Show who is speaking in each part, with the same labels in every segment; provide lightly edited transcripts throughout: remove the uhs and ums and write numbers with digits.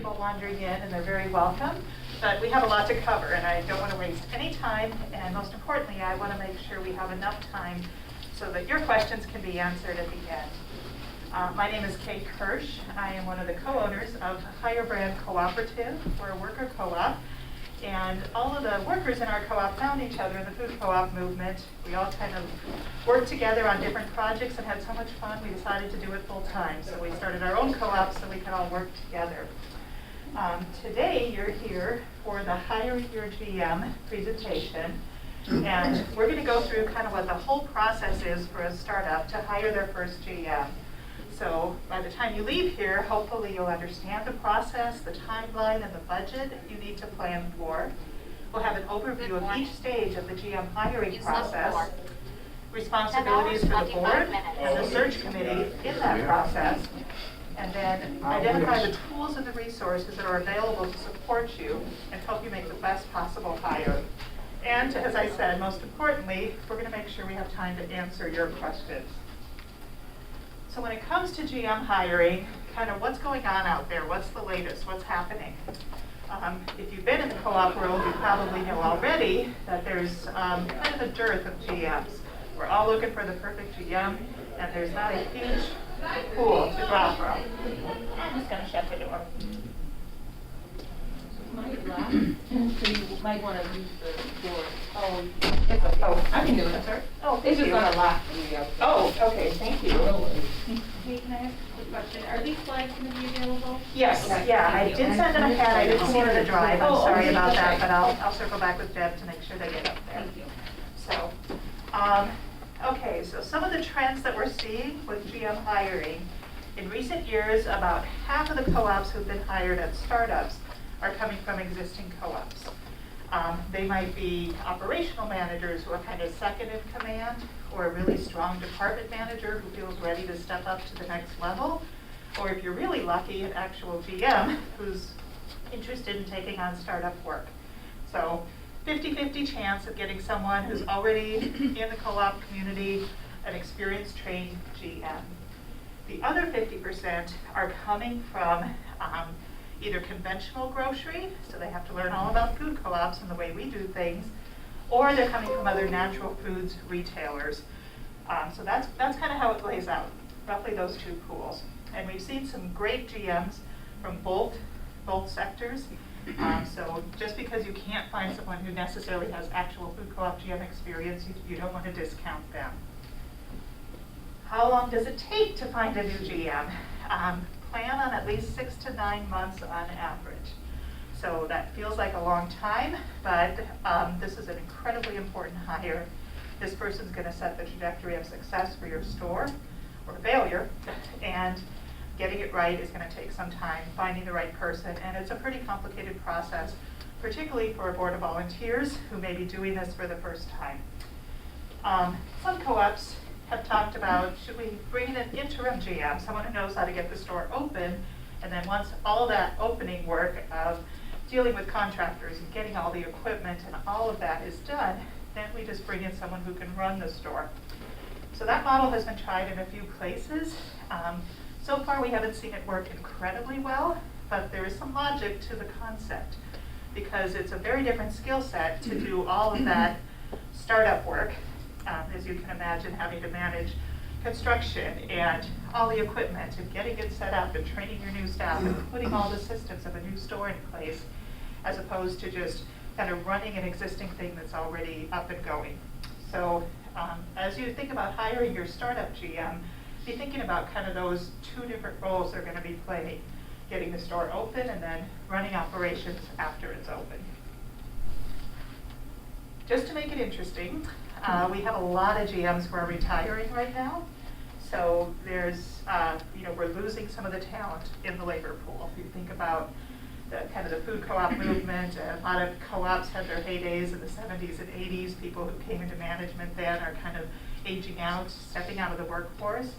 Speaker 1: people wandering in, and they're very welcome. But we have a lot to cover, and I don't want to waste any time. And most importantly, I want to make sure we have enough time so that your questions can be answered at the end. My name is Kate Kirsch. I am one of the co-owners of Higher Brand Cooperative. We're a worker co-op. And all of the workers in our co-op found each other in the food co-op movement. We all kind of worked together on different projects and had so much fun, we decided to do it full time. So we started our own co-op so we could all work together. Today, you're here for the Hiring Your GM presentation. And we're going to go through kind of what the whole process is for a startup to hire their first GM. So by the time you leave here, hopefully you'll understand the process, the timeline, and the budget you need to plan for. We'll have an overview of each stage of the GM hiring process, responsibilities for the board and the search committee in that process, and then identify the tools and the resources that are available to support you and help you make the best possible hire. And as I said, most importantly, we're going to make sure we have time to answer your questions. So when it comes to GM hiring, kind of what's going on out there? What's the latest? What's happening? If you've been in the co-op world, you probably know already that there's kind of a dearth of GMs. We're all looking for the perfect GM, and there's not a huge pool to draw from. I'm just going to shut the door.
Speaker 2: So you might want to use the door.
Speaker 1: Oh, it's a, oh,
Speaker 2: I can do it, sir.
Speaker 1: Oh,
Speaker 2: It's just
Speaker 1: you.
Speaker 2: going to lock me up.
Speaker 1: Oh, okay, thank you.
Speaker 3: Hey, can I ask a quick question? Are these slides going to be available?
Speaker 1: Yes, yeah, I did send them ahead. I didn't see them in the drive. I'm sorry about that, but I'll circle back with Deb to make sure they get up there.
Speaker 3: Thank you.
Speaker 1: So, okay, so some of the trends that we're seeing with GM hiring. In recent years, about half of the co-ops who've been hired at startups are coming from existing co-ops. They might be operational managers who are kind of second in command, or a really strong department manager who feels ready to step up to the next level, or if you're really lucky, an actual GM who's interested in taking on startup work. So 50-50 chance of getting someone who's already in the co-op community, an experienced trained GM. The other 50% are coming from either conventional grocery, so they have to learn all about food co-ops and the way we do things, or they're coming from other natural foods retailers. So that's kind of how it plays out, roughly those two pools. And we've seen some great GMs from both sectors. So just because you can't find someone who necessarily has actual food co-op GM experience, you don't want to discount them. How long does it take to find a new GM? Plan on at least 6 to 9 months on average. So that feels like a long time, but this is an incredibly important hire. This person's going to set the trajectory of success for your store, or failure, and getting it right is going to take some time, finding the right person, and it's a pretty complicated process, particularly for a board of volunteers who may be doing this for the first time. Some co-ops have talked about, should we bring in an interim GM, someone who knows how to get the store open, and then once all that opening work of dealing with contractors and getting all the equipment and all of that is done, then we just bring in someone who can run the store. So that model has been tried in a few places. So far we haven't seen it work incredibly well, but there is some logic to the concept because it's a very different skill set to do all of that startup work. As you can imagine, having to manage construction and all the equipment and getting it set up and training your new staff and putting all the systems of a new store in place, as opposed to just kind of running an existing thing that's already up and going. So as you think about hiring your startup GM, be thinking about kind of those two different roles they're going to be playing, getting the store open and then running operations after it's open. Just to make it interesting, we have a lot of GMs who are retiring right now. So there's, we're losing some of the talent in the labor pool. If you think about the kind of the food co-op movement, a lot of co-ops had their heydays in the 70s and 80s. People who came into management then are kind of aging out, stepping out of the workforce.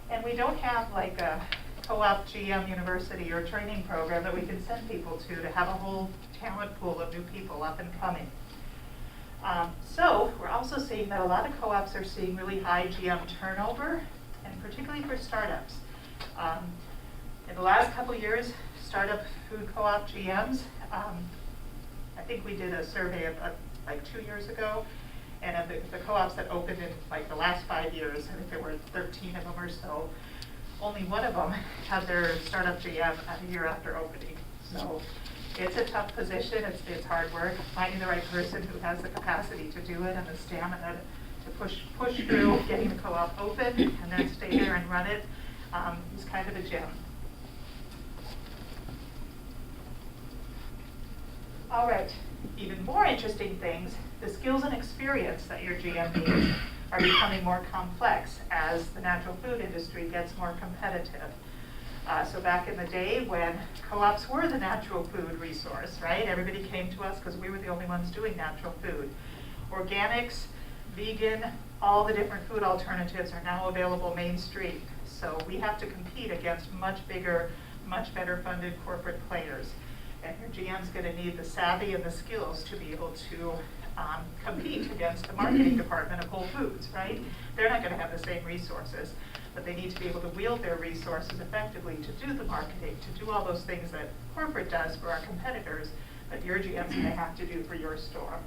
Speaker 1: And we don't have like a co-op GM university or training program that we can send people to have a whole talent pool of new people up and coming. So we're also seeing that a lot of co-ops are seeing really high GM turnover, and particularly for startups. In the last couple years, startup food co-op GMs. I think we did a survey of like 2 years ago, and of the co-ops that opened in like the last 5 years, I think there were 13 of them or so, only one of them had their startup GM a year after opening. So it's a tough position, it's hard work, finding the right person who has the capacity to do it and the stamina to push through getting the co-op open and then stay there and run it. Is kind of a gem. All right, even more interesting things, the skills and experience that your GM needs are becoming more complex as the natural food industry gets more competitive. So back in the day when co-ops were the natural food resource, right? Everybody came to us because we were the only ones doing natural food. Organics, vegan, all the different food alternatives are now available mainstream. So we have to compete against much bigger, much better funded corporate players. And your GM's going to need the savvy and the skills to be able to compete against the marketing department of Whole Foods, right? They're not going to have the same resources, but they need to be able to wield their resources effectively to do the marketing, to do all those things that corporate does for our competitors, but your GM's going to have to do for your store.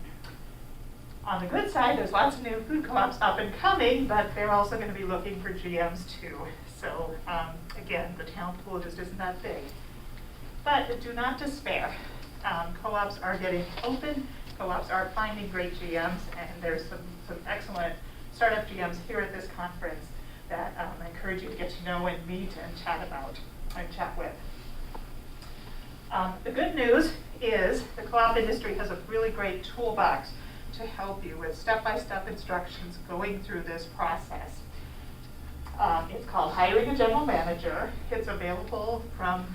Speaker 1: On the good side, there's lots of new food co-ops up and coming, but they're also going to be looking for GMs too. So again, the talent pool just isn't that big. But do not despair. Co-ops are getting open. Co-ops are finding great GMs, and there's some excellent startup GMs here at this conference that I encourage you to get to know and meet and chat with. The good news is the co-op industry has a really great toolbox to help you with step-by-step instructions going through this process. It's called Hiring a General Manager. It's available from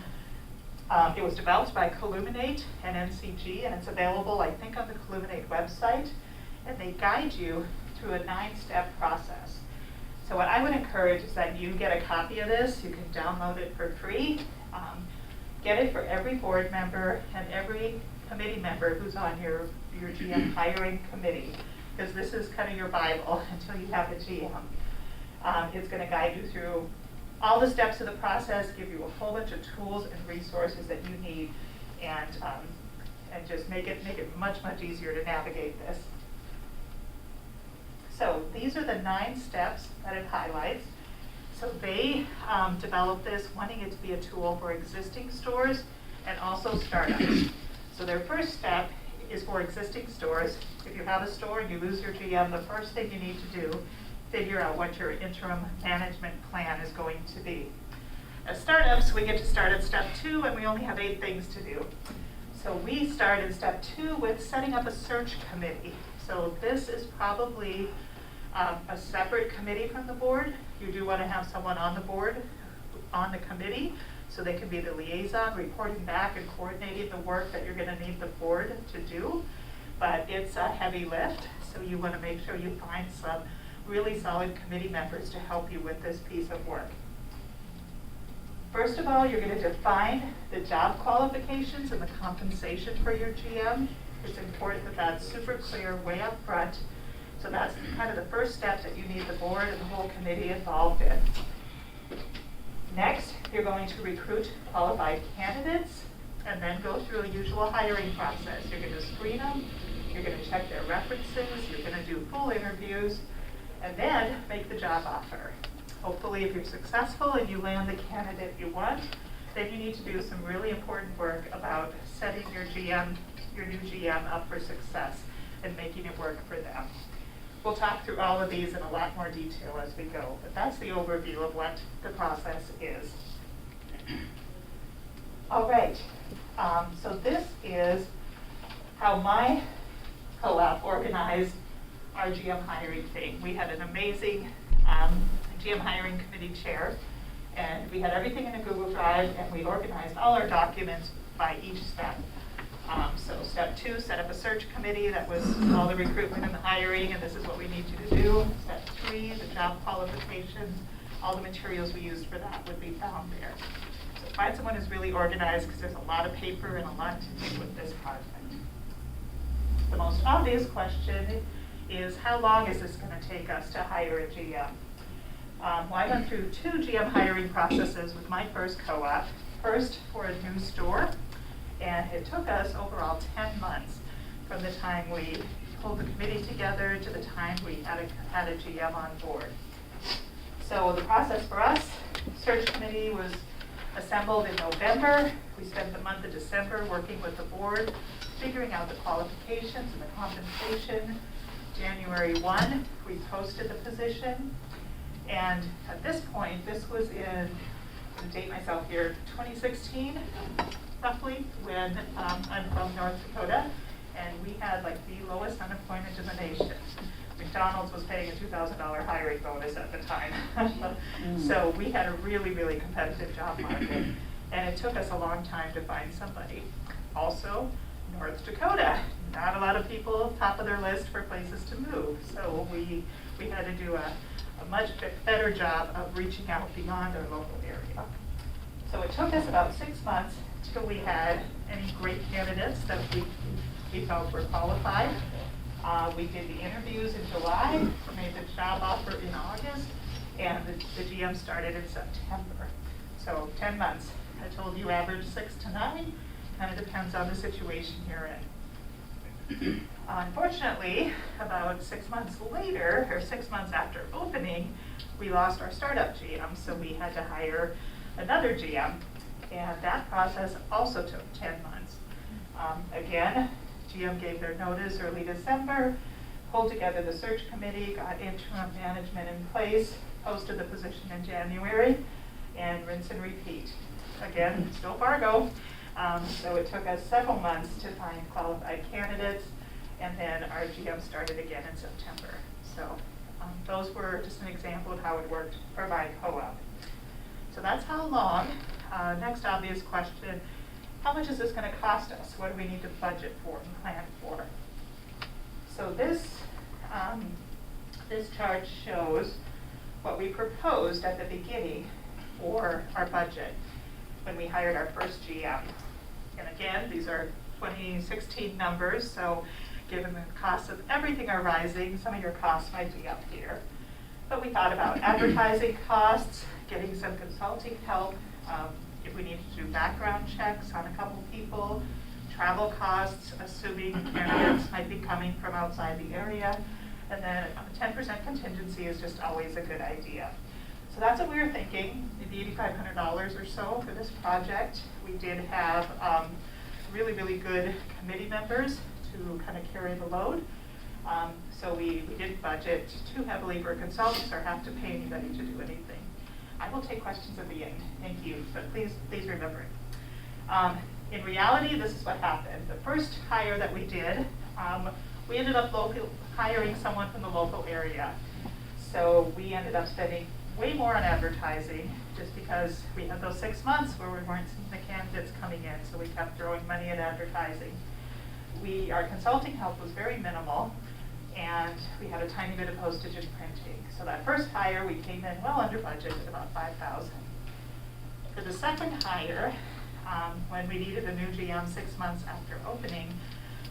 Speaker 1: it was developed by Columinate and NCG, and it's available, I think, on the Columinate website. And they guide you through a 9-step process. So what I would encourage is that you get a copy of this. You can download it for free. Get it for every board member and every committee member who's on your GM hiring committee, because this is kind of your Bible until you have a GM. It's going to guide you through all the steps of the process, give you a whole bunch of tools and resources that you need, and just make it much easier to navigate this. So these are the 9 steps that it highlights. So they developed this wanting it to be a tool for existing stores and also startups. So their first step is for existing stores. If you have a store and you lose your GM, the first thing you need to do, figure out what your interim management plan is going to be. As startups, we get to start at step 2, and we only have 8 things to do. So we start in step 2 with setting up a search committee. So this is probably a separate committee from the board. You do want to have someone on the board, on the committee, so they can be the liaison, reporting back and coordinating the work that you're going to need the board to do. But it's a heavy lift, so you want to make sure you find some really solid committee members to help you with this piece of work. First of all, you're going to define the job qualifications and the compensation for your GM. It's important that that's super clear way up front. So that's kind of the first step that you need the board and the whole committee involved in. Next, you're going to recruit qualified candidates and then go through a usual hiring process. You're going to screen them, you're going to check their references, you're going to do full interviews, and then make the job offer. Hopefully, if you're successful and you land the candidate you want, then you need to do some really important work about setting your new GM up for success and making it work for them. We'll talk through all of these in a lot more detail as we go, but that's the overview of what the process is. All right, so this is how my co-op organized our GM hiring thing. We had an amazing GM hiring committee chair, and we had everything in a Google Drive, and we organized all our documents by each step. So step 2, set up a search committee. That was all the recruitment and the hiring, and this is what we need you to do. Step 3, the job qualifications. All the materials we used for that would be found there. So find someone who's really organized, because there's a lot of paper and a lot to do with this project. The most obvious question is, how long is this going to take us to hire a GM? Well, I went through 2 GM hiring processes with my first co-op. first for a new store, and it took us overall 10 months from the time we pulled the committee together to the time we had a GM on board. So the process for us, search committee was assembled in November. We spent the month of December working with the board, figuring out the qualifications and the compensation. January 1, we posted the position. And at this point, this was in, to date myself here, 2016, roughly, when I'm from North Dakota, and we had like the lowest unemployment in the nation. McDonald's was paying a $2,000 hiring bonus at the time. So we had a really, really competitive job market, and it took us a long time to find somebody. Also, North Dakota, not a lot of people top of their list for places to move. So we had to do a much better job of reaching out beyond our local area. So it took us about 6 months till we had any great candidates that we felt were qualified. We did the interviews in July, made the job offer in August, and the GM started in September. So 10 months. I told you average 6 to 9, kind of depends on the situation you're in. Unfortunately, about 6 months later, or 6 months after opening, we lost our startup GM, so we had to hire another GM, and that process also took 10 months. Again, GM gave their notice early December, pulled together the search committee, got interim management in place, posted the position in January, and rinse and repeat. Again, still Fargo. So it took us several months to find qualified candidates, and then our GM started again in September. So those were just an example of how it worked for my co-op. So that's how long. Next obvious question, how much is this going to cost us? What do we need to budget for and plan for? So this chart shows what we proposed at the beginning for our budget when we hired our first GM. And again, these are 2016 numbers, so given the costs of everything are rising, some of your costs might be up here. But we thought about advertising costs, getting some consulting help, if we needed to do background checks on a couple people, travel costs, assuming candidates might be coming from outside the area, and then a 10% contingency is just always a good idea. So that's what we were thinking, maybe $8,500 or so for this project. We did have really, really good committee members to kind of carry the load. So we didn't budget too heavily for consultants or have to pay anybody to do anything. I will take questions at the end, thank you, but please remember it. In reality, this is what happened. The first hire that we did, we ended up hiring someone from the local area. So we ended up spending way more on advertising just because we had those 6 months where we weren't seeing the candidates coming in, so we kept throwing money at advertising. Our consulting help was very minimal, and we had a tiny bit of postage and printing. So that first hire, we came in well under budget at about $5,000. For the second hire, when we needed a new GM 6 months after opening,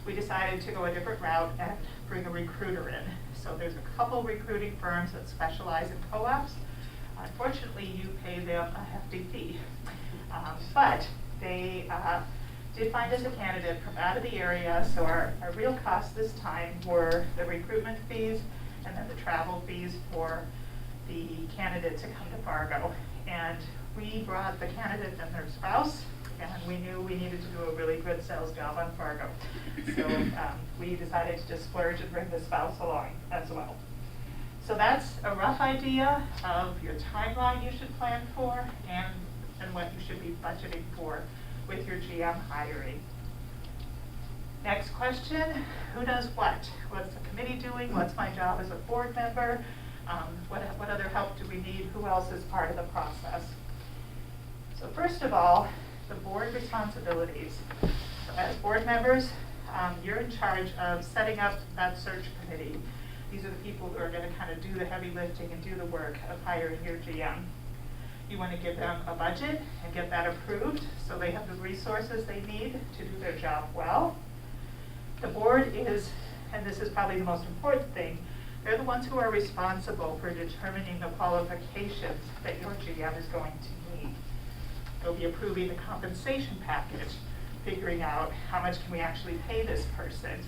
Speaker 1: we decided to go a different route and bring a recruiter in. So there's a couple recruiting firms that specialize in co-ops. Unfortunately, you pay them a hefty fee. But they did find us a candidate from out of the area, so our real costs this time were the recruitment fees and then the travel fees for the candidate to come to Fargo. And we brought the candidate and their spouse, and we knew we needed to do a really good sales job on Fargo. So we decided to just splurge and bring the spouse along as well. So that's a rough idea of your timeline you should plan for and what you should be budgeting for with your GM hiring. Next question, who does what? What's the committee doing? What's my job as a board member? What other help do we need? Who else is part of the process? So first of all, the board responsibilities. So as board members, you're in charge of setting up that search committee. These are the people who are going to kind of do the heavy lifting and do the work of hiring your GM. You want to give them a budget and get that approved so they have the resources they need to do their job well. The board is, and this is probably the most important thing, they're the ones who are responsible for determining the qualifications that your GM is going to need. They'll be approving the compensation package, figuring out how much can we actually pay this person.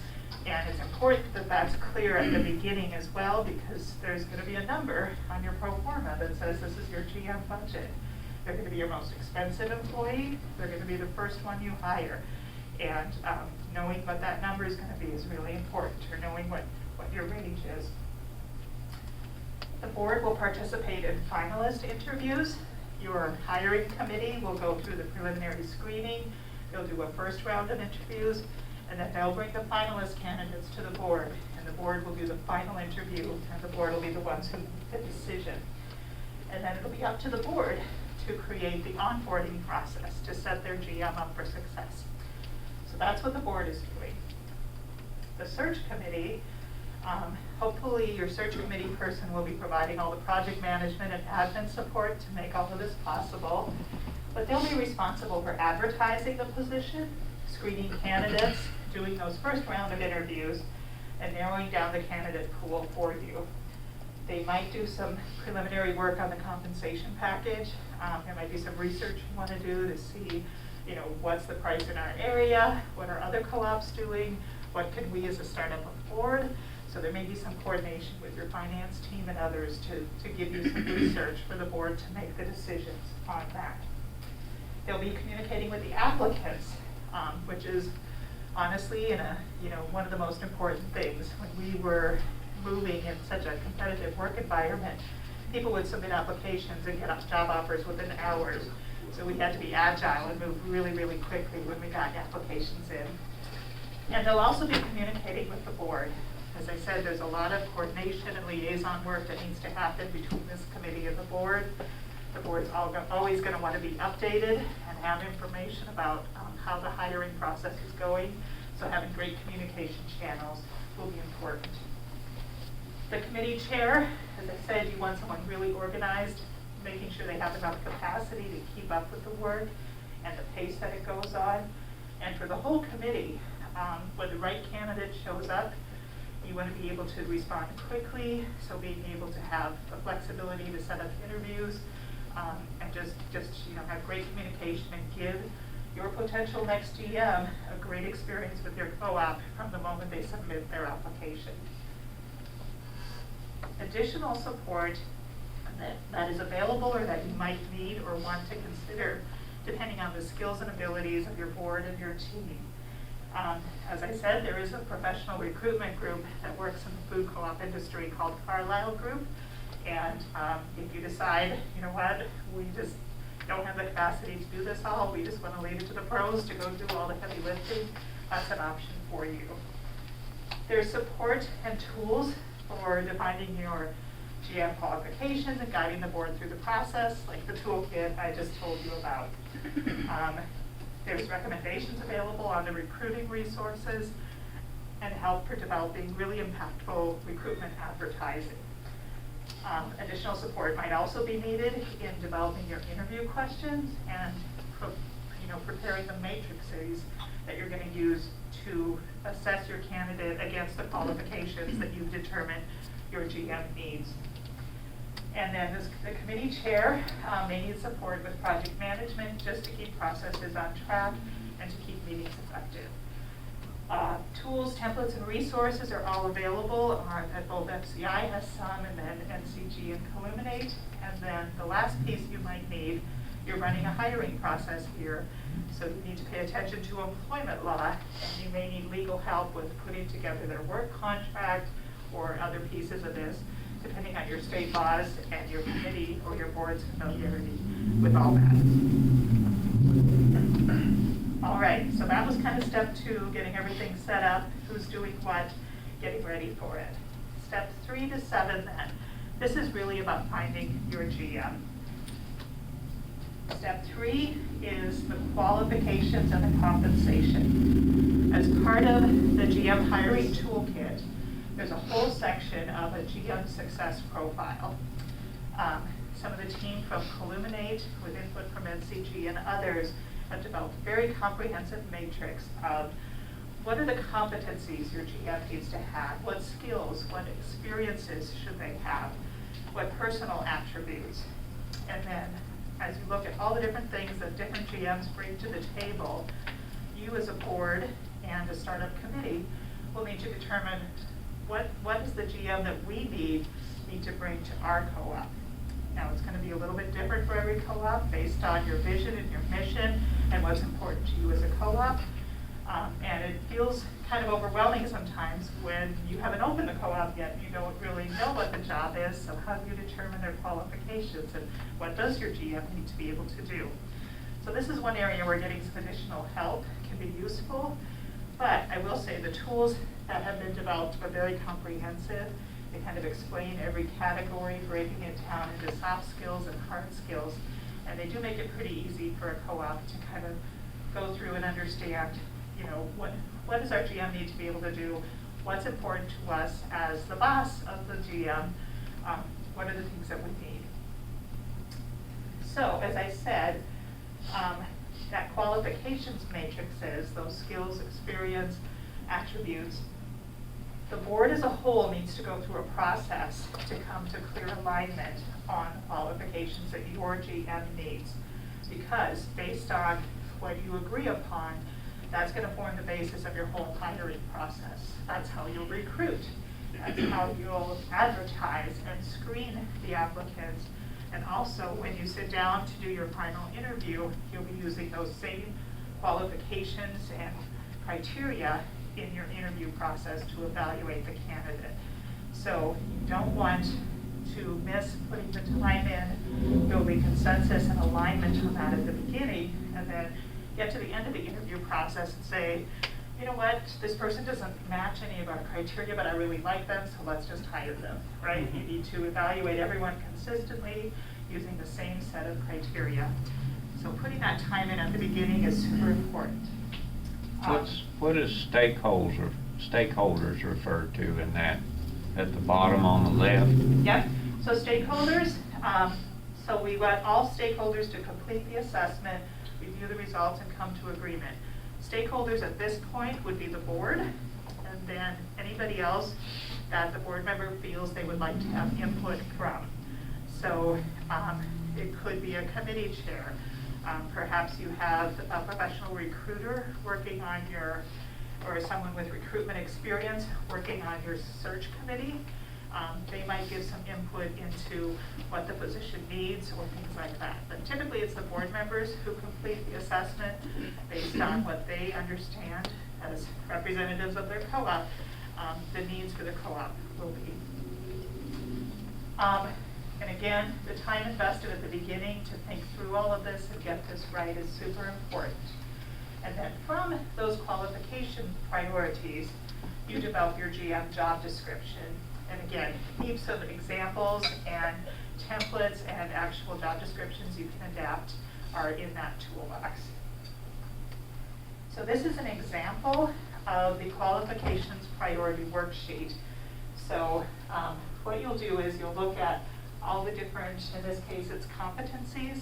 Speaker 1: And it's important that that's clear at the beginning as well, because there's going to be a number on your pro forma that says this is your GM budget. They're going to be your most expensive employee. They're going to be the first one you hire. And knowing what that number is going to be is really important, or knowing what your range is. The board will participate in finalist interviews. Your hiring committee will go through the preliminary screening. They'll do a first round of interviews, and then they'll bring the finalist candidates to the board. And the board will do the final interview, and the board will be the ones who make the decision. And then it'll be up to the board to create the onboarding process to set their GM up for success. So that's what the board is doing. The search committee, hopefully your search committee person will be providing all the project management and admin support to make all of this possible. But they'll be responsible for advertising the position, screening candidates, doing those first round of interviews, and narrowing down the candidate pool for you. They might do some preliminary work on the compensation package. There might be some research you want to do to see, what's the price in our area, what are other co-ops doing, what can we as a startup afford. So there may be some coordination with your finance team and others to give you some research for the board to make the decisions on that. They'll be communicating with the applicants, which is honestly one of the most important things. When we were moving in such a competitive work environment, people would submit applications and get job offers within hours. So we had to be agile and move really, really quickly when we got applications in. And they'll also be communicating with the board. As I said, there's a lot of coordination and liaison work that needs to happen between this committee and the board. The board's always going to want to be updated and have information about how the hiring process is going. So having great communication channels will be important. The committee chair, as I said, you want someone really organized, making sure they have enough capacity to keep up with the work and the pace that it goes on. And for the whole committee, when the right candidate shows up, you want to be able to respond quickly, so being able to have the flexibility to set up interviews, and just have great communication and give your potential next GM a great experience with your co-op from the moment they submit their application. Additional support that is available or that you might need or want to consider, depending on the skills and abilities of your board and your team. As I said, there is a professional recruitment group that works in the food co-op industry called Carlisle Group. And if you decide, we just don't have the capacity to do this all, we just want to leave it to the pros to go do all the heavy lifting, that's an option for you. There's support and tools for defining your GM qualifications and guiding the board through the process, like the toolkit I just told you about. There's recommendations available on the recruiting resources and help for developing really impactful recruitment advertising. Additional support might also be needed in developing your interview questions and preparing the matrices that you're going to use to assess your candidate against the qualifications that you've determined your GM needs. And then the committee chair may need support with project management just to keep processes on track and to keep meetings effective. Tools, templates, and resources are all available at both FCI has some, and then NCG and Illuminate. And then the last piece you might need, you're running a hiring process here, so you need to pay attention to employment law, and you may need legal help with putting together their work contract or other pieces of this, depending on your state laws and your committee or your board's familiarity with all that. All right, so that was kind of step 2, getting everything set up, who's doing what, getting ready for it. Step 3 to 7 then, this is really about finding your GM. Step 3 is the qualifications and the compensation. As part of the GM hiring toolkit, there's a whole section of a GM success profile. Some of the team from Illuminate, with input from NCG and others, have developed a very comprehensive matrix of what are the competencies your GM needs to have, what skills, what experiences should they have, what personal attributes, and then as you look at all the different things that different GMs bring to the table, you as a board and a startup committee will need to determine what is the GM that we need to bring to our co-op. Now, it's going to be a little bit different for every co-op based on your vision and your mission and what's important to you as a co-op. And it feels kind of overwhelming sometimes when you haven't opened the co-op yet. You don't really know what the job is, so how do you determine their qualifications and what does your GM need to be able to do? So this is one area where getting some additional help can be useful, but I will say the tools that have been developed are very comprehensive. They kind of explain every category, breaking it down into soft skills and hard skills, and they do make it pretty easy for a co-op to kind of go through and understand, you know, what does our GM need to be able to do, what's important to us as the boss of the GM, what are the things that we need. So, as I said, that qualifications matrix is those skills, experience, attributes. The board as a whole needs to go through a process to come to clear alignment on qualifications that your GM needs. Because based on what you agree upon, that's going to form the basis of your whole hiring process. That's how you'll recruit. That's how you'll advertise and screen the applicants. And also, when you sit down to do your final interview, you'll be using those same qualifications and criteria in your interview process to evaluate the candidate. So you don't want to miss putting the time in, building consensus and alignment on that at the beginning, and then get to the end of the interview process and say, you know what, this person doesn't match any of our criteria, but I really like them, so let's just hire them, right? You need to evaluate everyone consistently using the same set of criteria. So putting that time in at the beginning is super important.
Speaker 4: What is stakeholders referred to in that? At the bottom on the left?
Speaker 1: Yep, so stakeholders, so we want all stakeholders to complete the assessment, review the results, and come to agreement. Stakeholders at this point would be the board, and then anybody else that the board member feels they would like to have input from. So it could be a committee chair. Perhaps you have a professional recruiter working on your, or someone with recruitment experience working on your search committee. They might give some input into what the position needs or things like that. But typically it's the board members who complete the assessment based on what they understand as representatives of their co-op, the needs for the co-op will be. And again, the time invested at the beginning to think through all of this and get this right is super important. And then from those qualification priorities, you develop your GM job description. And again, heaps of examples and templates and actual job descriptions you can adapt are in that toolbox. So this is an example of the qualifications priority worksheet. So what you'll do is you'll look at all the different, in this case it's competencies,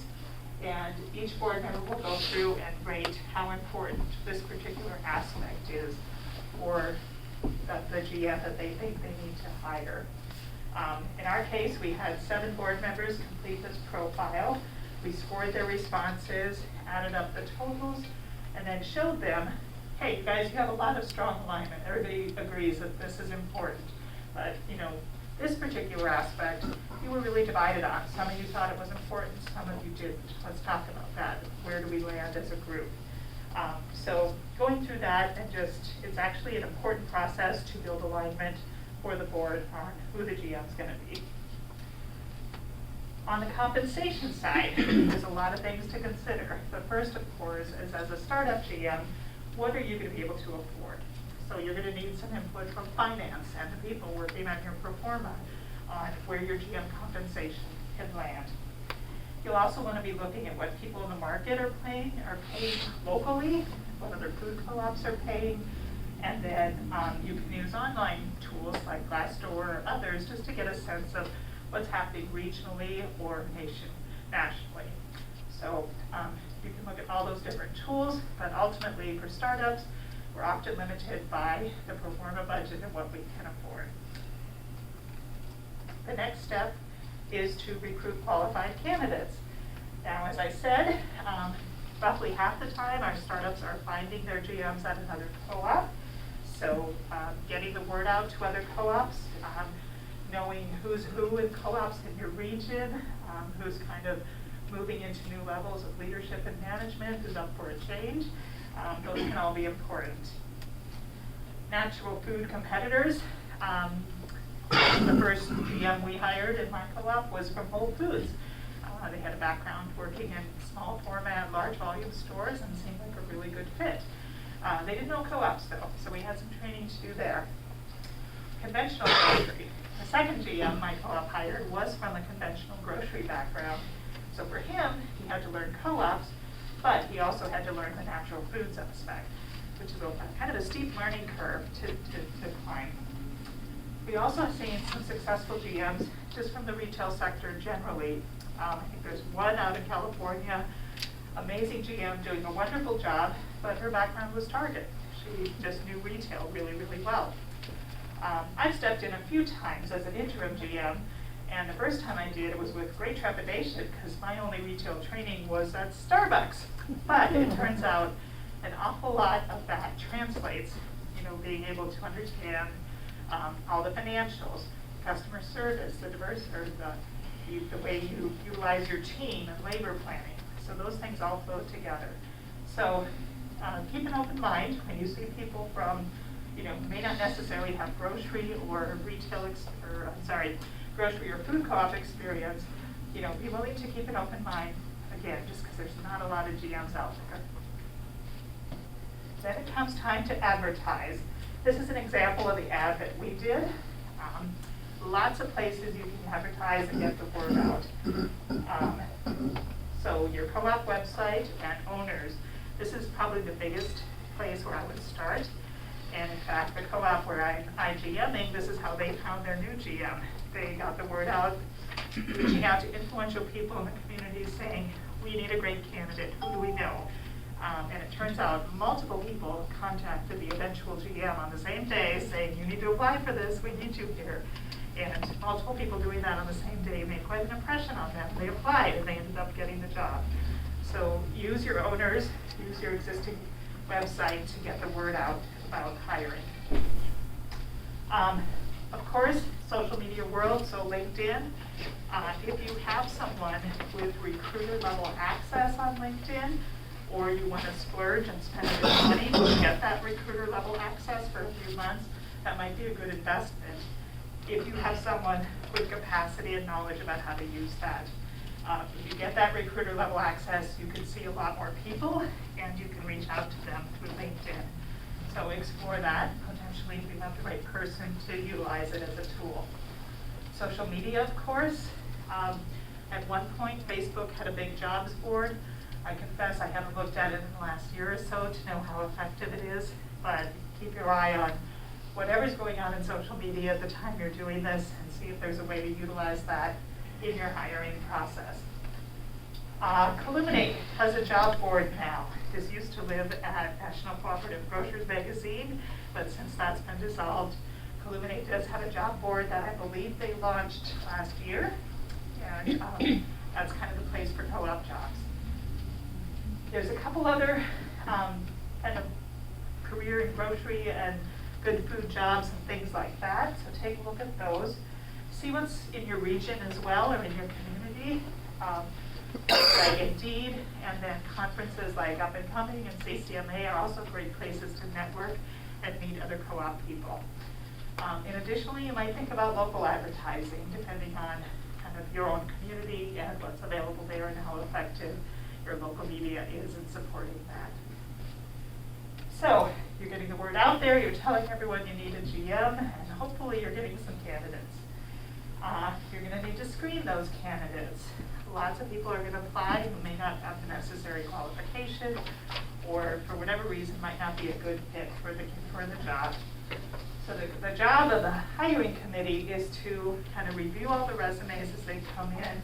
Speaker 1: and each board member will go through and rate how important this particular aspect is for the GM that they think they need to hire. In our case, we had 7 board members complete this profile. We scored their responses, added up the totals, and then showed them, hey, you guys, you have a lot of strong alignment. Everybody agrees that this is important. But, you know, this particular aspect, you were really divided on. Some of you thought it was important, some of you didn't. Let's talk about that. Where do we land as a group? So going through that and it's actually an important process to build alignment for the board on who the GM is going to be. On the compensation side, there's a lot of things to consider. The first, of course, is as a startup GM, what are you going to be able to afford? So you're going to need some input from finance and the people working on your pro forma on where your GM compensation can land. You'll also want to be looking at what people in the market are paying locally, what other food co-ops are paying, and then you can use online tools like Glassdoor or others just to get a sense of what's happening regionally or nationally. So you can look at all those different tools, but ultimately for startups, we're often limited by the pro forma budget and what we can afford. The next step is to recruit qualified candidates. Now, as I said, roughly half the time our startups are finding their GMs at another co-op. So getting the word out to other co-ops, knowing who's who in co-ops in your region, who's kind of moving into new levels of leadership and management, who's up for a change, those can all be important. Natural food competitors. The first GM we hired in my co-op was from Whole Foods. They had a background working in small format, large volume stores and seemed like a really good fit. They didn't know co-ops though, so we had some training to do there. Conventional grocery. The second GM my co-op hired was from a conventional grocery background. So for him, he had to learn co-ops, but he also had to learn the natural foods aspect, which is kind of a steep learning curve to climb. We also have seen some successful GMs just from the retail sector generally. I think there's one out in California, amazing GM doing a wonderful job, but her background was Target. She just knew retail really, really well. I've stepped in a few times as an interim GM, and the first time I did, it was with great trepidation because my only retail training was at Starbucks. But it turns out an awful lot of that translates, being able to understand all the financials, customer service, the way you utilize your team and labor planning. So those things all flow together. So keep an open mind when you see people from, may not necessarily have grocery or grocery or food co-op experience. Be willing to keep an open mind, again, just because there's not a lot of GMs out there. Then it comes time to advertise. This is an example of the ad that we did. Lots of places you can advertise and get the word out. So your co-op website and owners, this is probably the biggest place where I would start. And in fact, the co-op where I'm IGMing, this is how they found their new GM. They got the word out, reaching out to influential people in the community saying, we need a great candidate, who do we know? And it turns out multiple people contacted the eventual GM on the same day saying, you need to apply for this, we need you here. And multiple people doing that on the same day made quite an impression on them. They applied and they ended up getting the job. So use your owners, use your existing website to get the word out about hiring. Of course, social media world, so LinkedIn. If you have someone with recruiter level access on LinkedIn, or you want to splurge and spend a bit of money to get that recruiter level access for a few months, that might be a good investment if you have someone with capacity and knowledge about how to use that. If you get that recruiter level access, you can see a lot more people and you can reach out to them through LinkedIn. So explore that, potentially if you have the right person to utilize it as a tool. Social media, of course. At one point, Facebook had a big jobs board. I confess I haven't looked at it in the last year or so to know how effective it is, but keep your eye on whatever's going on in social media at the time you're doing this and see if there's a way to utilize that in your hiring process. Colluminate has a job board now. This used to live at National Cooperative Grocers Magazine, but since that's been dissolved, Colluminate does have a job board that I believe they launched last year, and that's kind of the place for co-op jobs. There's a couple other kind of career in grocery and good food jobs and things like that, so take a look at those. See what's in your region as well, or in your community. Like Indeed, and then conferences like Up and Coming and CCMA are also great places to network and meet other co-op people. And additionally, you might think about local advertising, depending on kind of your own community and what's available there and how effective your local media is in supporting that. So you're getting the word out there, you're telling everyone you need a GM, and hopefully you're getting some candidates. You're going to need to screen those candidates. Lots of people are going to apply who may not have the necessary qualifications, or for whatever reason might not be a good fit for the job. So the job of the hiring committee is to kind of review all the resumes as they come in,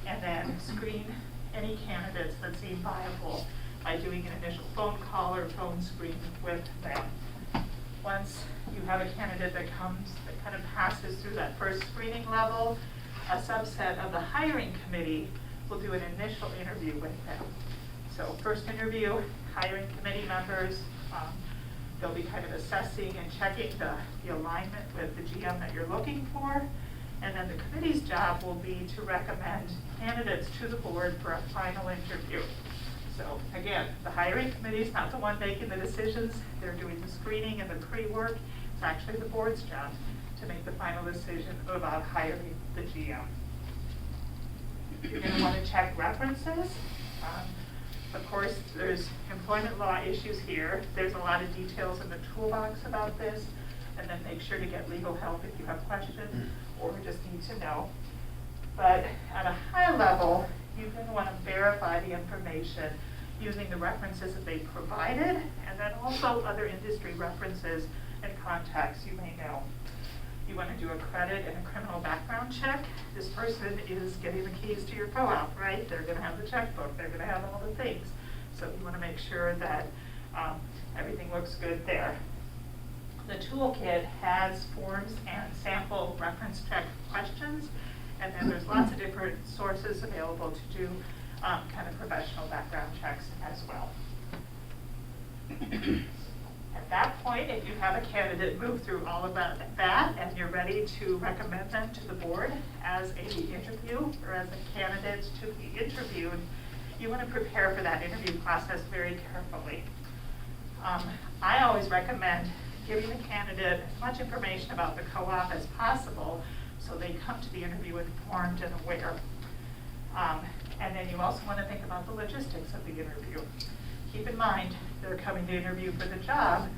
Speaker 1: and then screen any candidates that seem viable by doing an initial phone call or phone screen with them. Once you have a candidate that kind of passes through that first screening level, a subset of the hiring committee will do an initial interview with them. So first interview, hiring committee members, they'll be kind of assessing and checking the alignment with the GM that you're looking for. And then the committee's job will be to recommend candidates to the board for a final interview. So again, the hiring committee is not the one making the decisions. They're doing the screening and the pre-work. It's actually the board's job to make the final decision about hiring the GM. You're going to want to check references. Of course, there's employment law issues here. There's a lot of details in the toolbox about this. And then make sure to get legal help if you have questions or just need to know. But at a high level, you're going to want to verify the information using the references that they provided, and then also other industry references and contacts you may know. You want to do a credit and a criminal background check. This person is getting the keys to your co-op, right? They're going to have the checkbook. They're going to have all the things. So you want to make sure that everything looks good there. The toolkit has forms and sample reference check questions, and then there's lots of different sources available to do kind of professional background checks as well. At that point, if you have a candidate move through all of that and you're ready to recommend them to the board as an interview or as a candidate to be interviewed, you want to prepare for that interview process very carefully. I always recommend giving the candidate as much information about the co-op as possible so they come to the interview informed and aware. And then you also want to think about the logistics of the interview. Keep in mind, they're coming to interview for the job,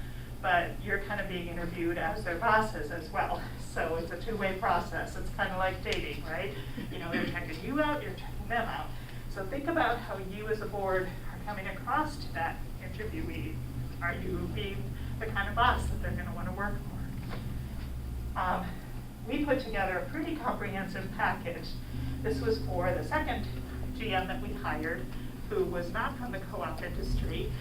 Speaker 1: but you're kind of being interviewed as their bosses as well. So it's a two-way process. It's kind of like dating, right? You know, they're checking you out, you're checking them out. So think about how you as a board are coming across to that interviewee. Are you being the kind of boss that they're going to want to work for? We put together a pretty comprehensive package. This was for the second GM that we hired, who was not from the co-op industry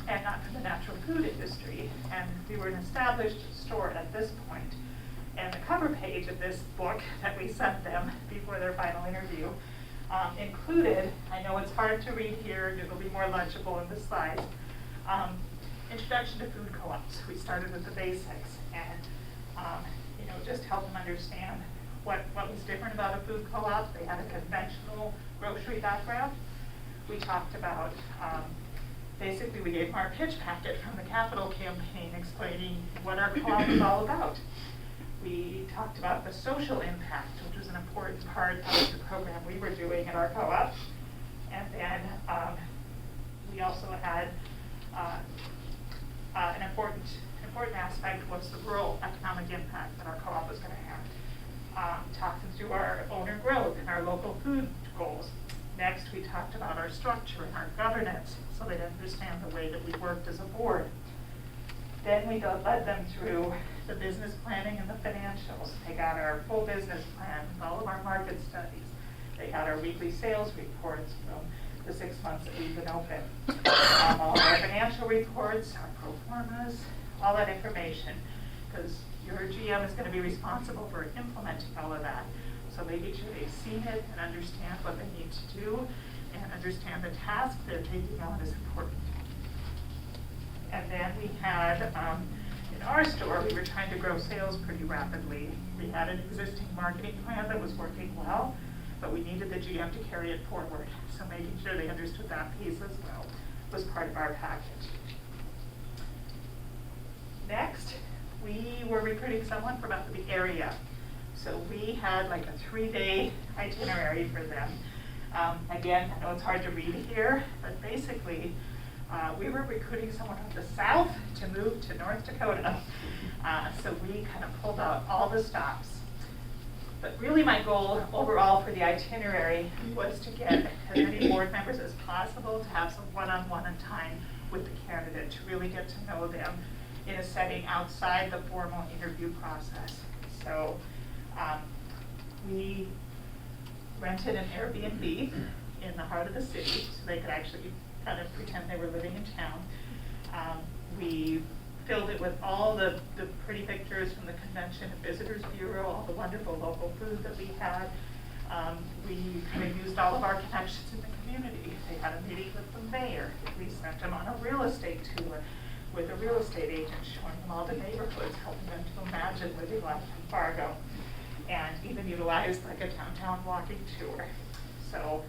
Speaker 1: and not from the natural food industry. And we were an established store at this point. And the cover page of this book that we sent them before their final interview included, I know it's hard to read here, it'll be more legible in the slides, introduction to food co-ops. We started with the basics and you know, just help them understand what was different about a food co-op. They had a conventional grocery background. We talked about, basically we gave them our pitch packet from the Capital campaign explaining what our co-op is all about. We talked about the social impact, which was an important part of the program we were doing at our co-op. And then we also had an important aspect was the rural economic impact that our co-op was going to have. Talked them through our owner growth and our local food goals. Next, we talked about our structure and our governance so they'd understand the way that we worked as a board. Then we led them through the business planning and the financials. They got our full business plan with all of our market studies. They got our weekly sales reports from the 6 months that we've been open. All our financial reports, our pro formas, all that information, because your GM is going to be responsible for implementing all of that. So making sure they've seen it and understand what they need to do and understand the task they're taking on is important. And then we had, in our store, we were trying to grow sales pretty rapidly. We had an existing marketing plan that was working well, but we needed the GM to carry it forward. So making sure they understood that piece as well was part of our package. Next, we were recruiting someone from out of the area. So we had like a 3-day itinerary for them. Again, I know it's hard to read here, but basically, we were recruiting someone from the south to move to North Dakota. So we kind of pulled out all the stops. But really my goal overall for the itinerary was to get as many board members as possible to have some one-on-one time with the candidate to really get to know them in a setting outside the formal interview process. So we rented an Airbnb in the heart of the city so they could actually kind of pretend they were living in town. We filled it with all the pretty pictures from the Convention and Visitors Bureau, all the wonderful local food that we had. We kind of used all of our connections in the community. They had a meeting with the mayor. We sent them on a real estate tour with a real estate agent, showing them all the neighborhoods, helping them to imagine living life in Fargo, and even utilized like a downtown walking tour. So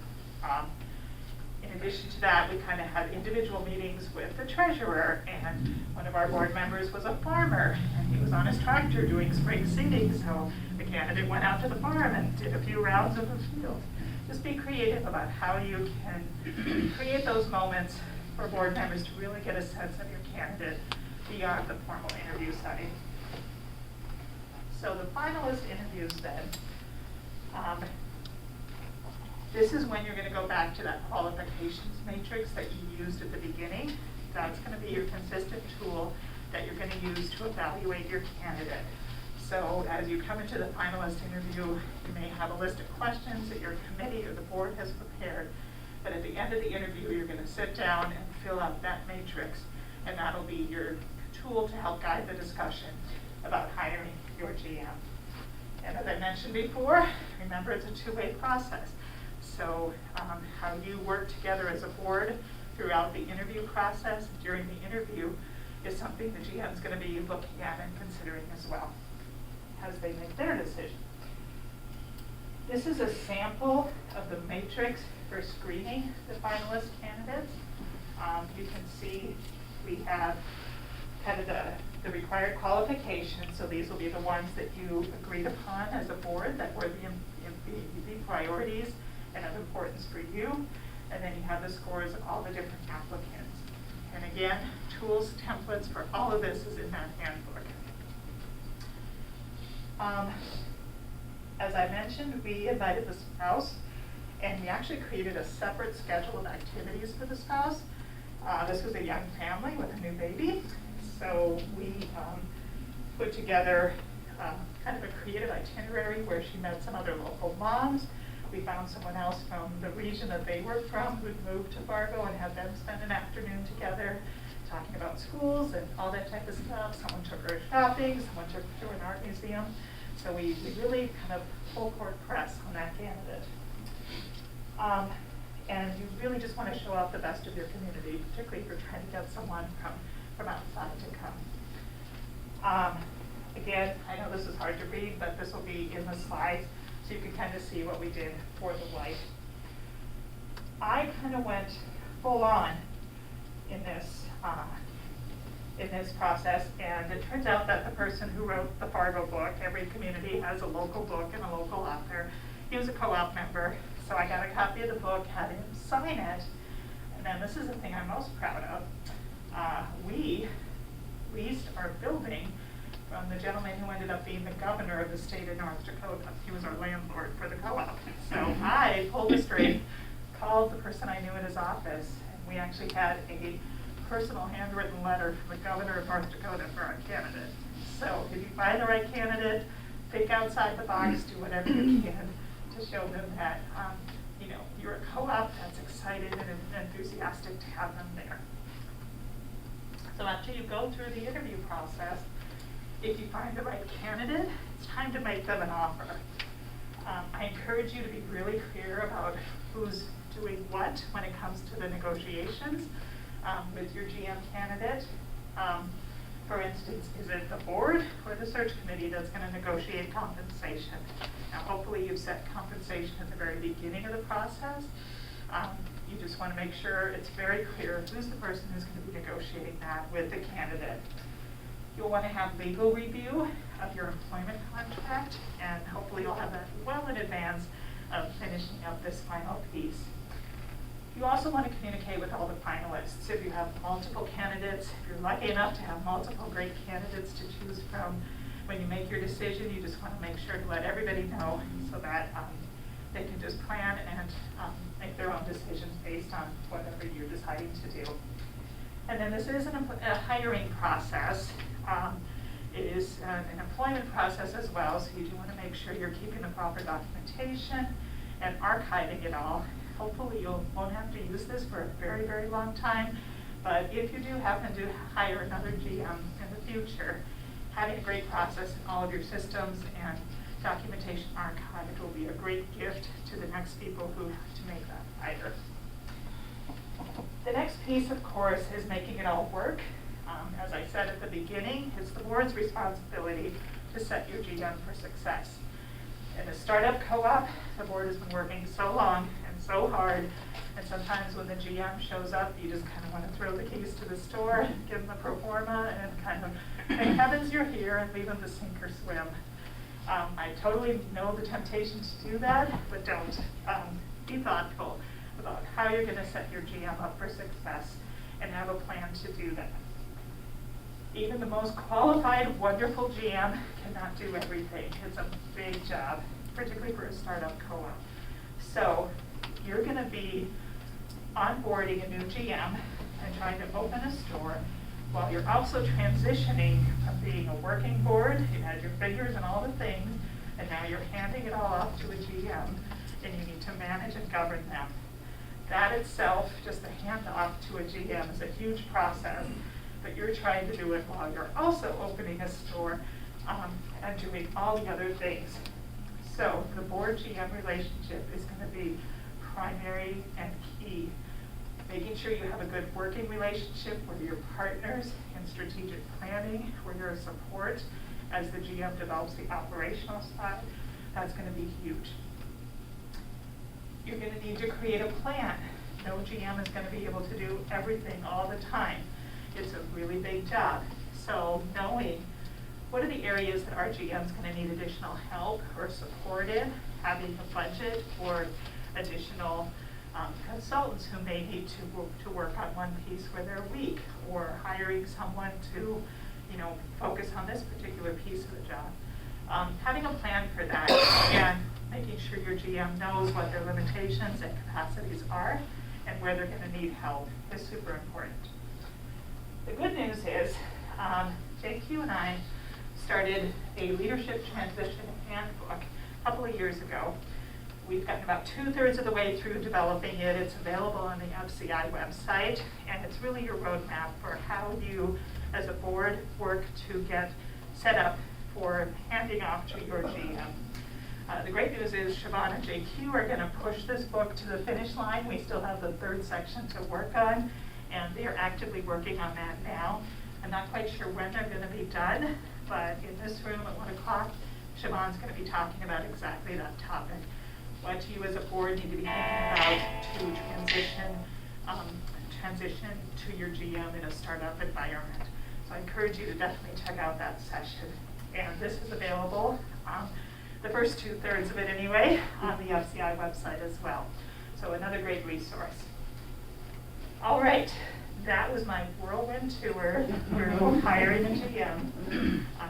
Speaker 1: in addition to that, we kind of had individual meetings with the treasurer, and one of our board members was a farmer, and he was on his tractor doing spring seeding, so the candidate went out to the farm and did a few rounds of the field. Just be creative about how you can create those moments for board members to really get a sense of your candidate beyond the formal interview setting. So the finalist interviews then, this is when you're going to go back to that qualifications matrix that you used at the beginning. That's going to be your consistent tool that you're going to use to evaluate your candidate. So as you come into the finalist interview, you may have a list of questions that your committee or the board has prepared. But at the end of the interview, you're going to sit down and fill out that matrix, and that'll be your tool to help guide the discussion about hiring your GM. And as I mentioned before, remember it's a two-way process. So how you work together as a board throughout the interview process, during the interview, is something the GM is going to be looking at and considering as well as they make their decision. This is a sample of the matrix for screening the finalist candidates. You can see we have kind of the required qualifications, so these will be the ones that you agreed upon as a board that were the priorities and of importance for you, and then you have the scores of all the different applicants. And again, tools, templates for all of this is in that handbook. As I mentioned, we invited the spouse, and we actually created a separate schedule of activities for the spouse. This was a young family with a new baby, so we put together kind of a creative itinerary where she met some other local moms. We found someone else from the region that they were from who'd moved to Fargo and had them spend an afternoon together talking about schools and all that type of stuff. Someone took her shopping, someone took her to an art museum. So we really kind of full court press on that candidate. And you really just want to show off the best of your community, particularly if you're trying to get someone from outside to come. Again, I know this is hard to read, but this will be in the slides, so you can kind of see what we did for the wife. I kind of went full on in this process, and it turns out that the person who wrote the Fargo book, every community has a local book and a local author. He was a co-op member, so I got a copy of the book, had him sign it, and then this is the thing I'm most proud of. We leased our building from the gentleman who ended up being the governor of the state of North Dakota. He was our landlord for the co-op. So I pulled the string, called the person I knew in his office, and we actually had a personal handwritten letter from the governor of North Dakota for our candidate. So if you find the right candidate, think outside the box, do whatever you can to show them that you're a co-op that's excited and enthusiastic to have them there. So after you go through the interview process, if you find the right candidate, it's time to make them an offer. I encourage you to be really clear about who's doing what when it comes to the negotiations with your GM candidate. For instance, is it the board or the search committee that's going to negotiate compensation? Now, hopefully you've set compensation at the very beginning of the process. You just want to make sure it's very clear who's the person who's going to be negotiating that with the candidate. You'll want to have legal review of your employment contract, and hopefully you'll have that well in advance of finishing up this final piece. You also want to communicate with all the finalists. If you have multiple candidates, if you're lucky enough to have multiple great candidates to choose from, when you make your decision, you just want to make sure to let everybody know so that they can just plan and make their own decisions based on whatever you're deciding to do. And then this is a hiring process. It is an employment process as well, so you do want to make sure you're keeping the proper documentation and archiving it all. Hopefully you won't have to use this for a very, very long time, but if you do happen to hire another GM in the future, having a great process in all of your systems and documentation archive. It will be a great gift to the next people who have to make that hire. The next piece, of course, is making it all work. As I said at the beginning, it's the board's responsibility to set your GM for success. In a startup co-op, the board has been working so long and so hard, and sometimes when the GM shows up, you just kind of want to throw the keys to the store, give them a pro forma, and kind of, thank heavens you're here, and leave them to sink or swim. I totally know the temptation to do that, but don't. Be thoughtful about how you're going to set your GM up for success and have a plan to do that. Even the most qualified, wonderful GM cannot do everything. It's a big job, particularly for a startup co-op. So you're going to be onboarding a new GM and trying to open a store while you're also transitioning from being a working board. You had your fingers and all the things, and now you're handing it all off to a GM, and you need to manage and govern them. That itself, just the handoff to a GM, is a huge process, but you're trying to do it while you're also opening a store and doing all the other things. So the board-GM relationship is going to be primary and key. Making sure you have a good working relationship with your partners in strategic planning, where you're a support as the GM develops the operational side, that's going to be huge. You're going to need to create a plan. No GM is going to be able to do everything all the time. It's a really big job. So knowing what are the areas that our GM is going to need additional help or support in, having a budget for additional consultants who may need to work on one piece where they're weak, or hiring someone to, focus on this particular piece of the job. Having a plan for that and making sure your GM knows what their limitations and capacities are and where they're going to need help is super important. The good news is JQ and I started a leadership transition handbook a couple of years ago. We've gotten about 2/3 of the way through developing it. It's available on the FCI website, and it's really your roadmap for how you, as a board, work to get set up for handing off to your GM. The great news is Siobhan and JQ are going to push this book to the finish line. We still have the third section to work on, and they're actively working on that now. I'm not quite sure when they're going to be done, but in this room at 1 o'clock, Siobhan's going to be talking about exactly that topic. What you as a board need to be thinking about to transition to your GM in a startup environment. So I encourage you to definitely check out that session. And this is available, the first 2/3 of it anyway, on the FCI website as well. So another great resource. All right, that was my whirlwind tour through hiring a GM. I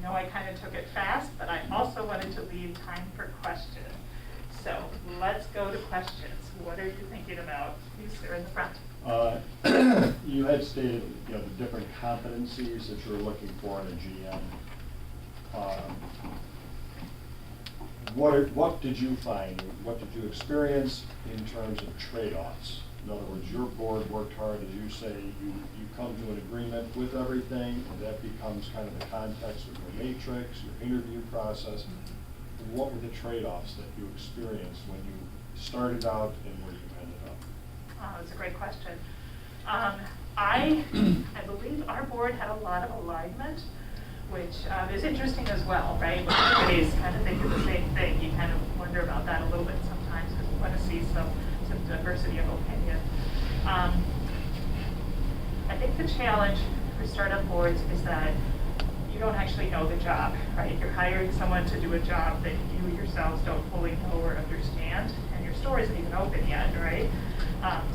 Speaker 1: know I kind of took it fast, but I also wanted to leave time for questions. So let's go to questions. What are you thinking about? You, sir, in the front.
Speaker 5: You had stated, the different competencies that you were looking for in a GM. What did you find? What did you experience in terms of trade-offs? In other words, your board worked hard, as you say, you come to an agreement with everything, and that becomes kind of the context of your matrix, your interview process. What were the trade-offs that you experienced when you started out and where you ended up?
Speaker 1: That's a great question. I believe our board had a lot of alignment, which is interesting as well, right? When everybody's kind of thinking the same thing, you kind of wonder about that a little bit sometimes because we want to see some diversity of opinion. I think the challenge for startup boards is that you don't actually know the job, right? You're hiring someone to do a job that you yourselves don't fully know or understand, and your store isn't even open yet, right?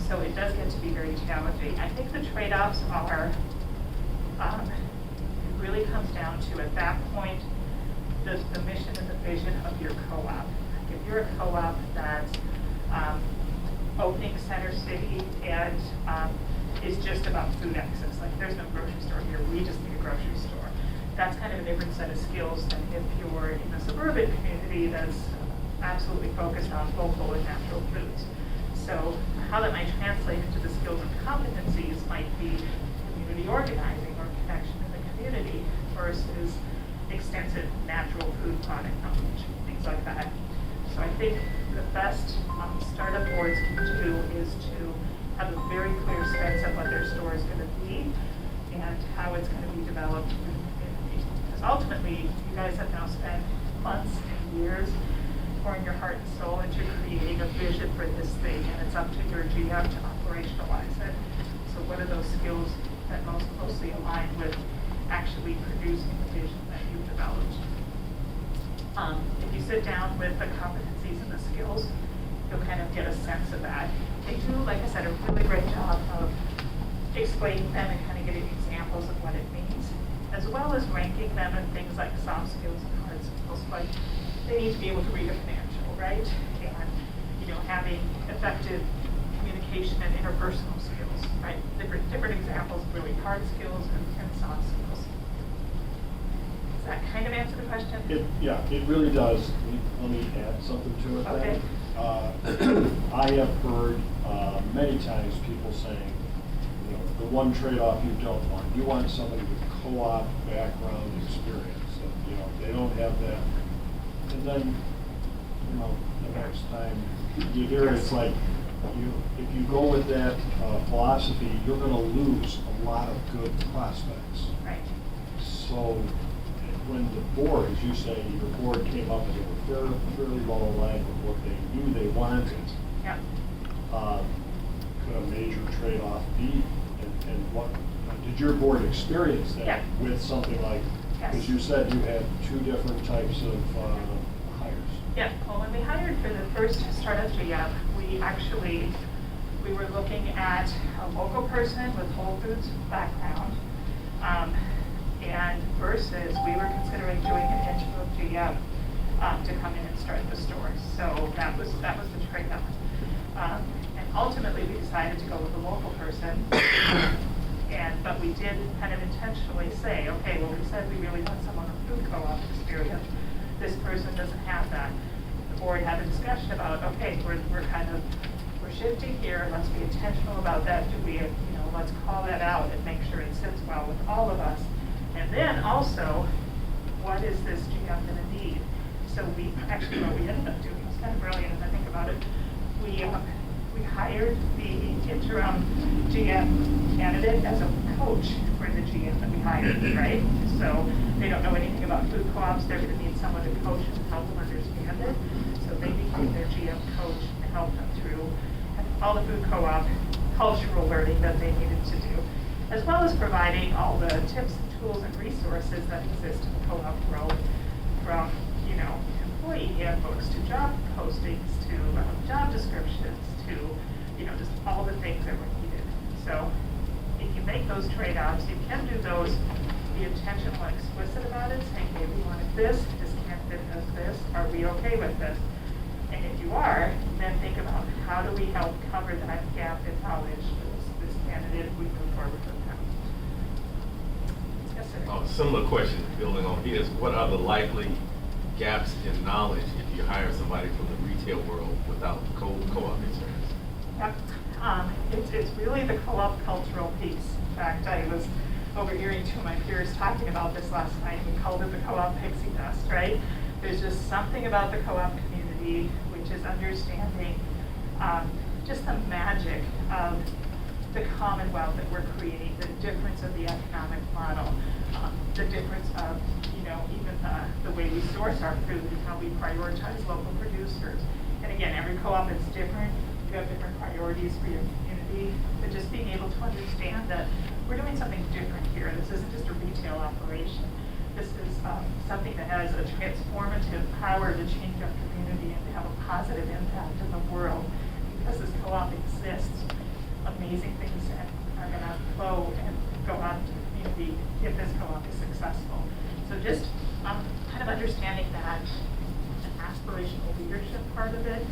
Speaker 1: So it does get to be very challenging. I think the trade-offs are, it really comes down to, at that point, the mission and the vision of your co-op. If you're a co-op that's opening Center City and is just about food access, like there's no grocery store here, we just need a grocery store. That's kind of a different set of skills than if you're in a suburban community that's absolutely focused on local and natural foods. So how that might translate into the skills and competencies might be community organizing or connection in the community versus extensive natural food product knowledge, things like that. So I think the best startup boards can do is to have a very clear sense of what their store is going to be and how it's going to be developed. Because ultimately, you guys have now spent months and years pouring your heart and soul into creating a vision for this thing, and it's up to your GM to operationalize it. So what are those skills that most closely align with actually producing the vision that you've developed? If you sit down with the competencies and the skills, you'll kind of get a sense of that. They do, like I said, a really great job of explaining them and kind of giving examples of what it means, as well as ranking them in things like soft skills and hard skills. Like they need to be able to read a financial, right? And having effective communication and interpersonal skills, right? Different examples of really hard skills and soft skills. Does that kind of answer the question?
Speaker 5: Yeah, it really does. Let me add something to it
Speaker 1: Okay.
Speaker 5: then. I have heard many times people saying, the one trade-off you don't want. You want somebody with co-op background experience. And, they don't have that. And then, the next time you hear it, it's like, if you go with that philosophy, you're going to lose a lot of good prospects.
Speaker 1: Right.
Speaker 5: So when the board, as you say, your board came up and they were fairly well aligned with what they knew they wanted,
Speaker 1: Yeah.
Speaker 5: could a major trade-off be? And what did your board experience that
Speaker 1: Yeah.
Speaker 5: with something like?
Speaker 1: Yes.
Speaker 5: Because you said you had two different types of hires.
Speaker 1: Yeah, well, when we hired for the first startup GM, we were looking at a local person with Whole Foods background, and versus we were considering doing an interim GM to come in and start the store. So that was the trade-off. And ultimately, we decided to go with a local person. But we did kind of intentionally say, okay, well, we said we really want someone with food co-op experience. This person doesn't have that. The board had a discussion about, okay, we're shifting here. Let's be intentional about that. Let's call that out and make sure it sits well with all of us. And then also, what is this GM going to need? So what we ended up doing was kind of brilliant as I think about it. We hired the interim GM candidate as a coach for the GM that we hired, right? So they don't know anything about food co-ops. They're going to need someone to coach and help them understand it. So they became their GM coach and helped them through all the food co-op cultural learning that they needed to do, as well as providing all the tips and tools and resources that exist in the co-op world, from employee handbooks to job postings to job descriptions to just all the things that were needed. So if you make those trade-offs, you can do those, be intentional and explicit about it, saying, hey, we wanted this candidate does this, are we okay with this? And if you are, then think about how do we help cover that gap in knowledge for this candidate if we move forward with them. Yes, sir.
Speaker 6: Similar question building on his. What are the likely gaps in knowledge if you hire somebody from the retail world without co-op experience?
Speaker 1: Yep. It's really the co-op cultural piece. In fact, I was overhearing two of my peers talking about this last night. We called it the co-op pixie dust, right? There's just something about the co-op community, which is understanding just the magic of the commonwealth that we're creating, the difference of the economic model, the difference of even the way we source our food and how we prioritize local producers. And again, every co-op is different. You have different priorities for your community, but just being able to understand that we're doing something different here. This isn't just a retail operation. This is something that has a transformative power to change our community and to have a positive impact in the world. Because this co-op exists, amazing things are going to flow and go out into the community if this co-op is successful. So just kind of understanding that aspirational leadership part of it,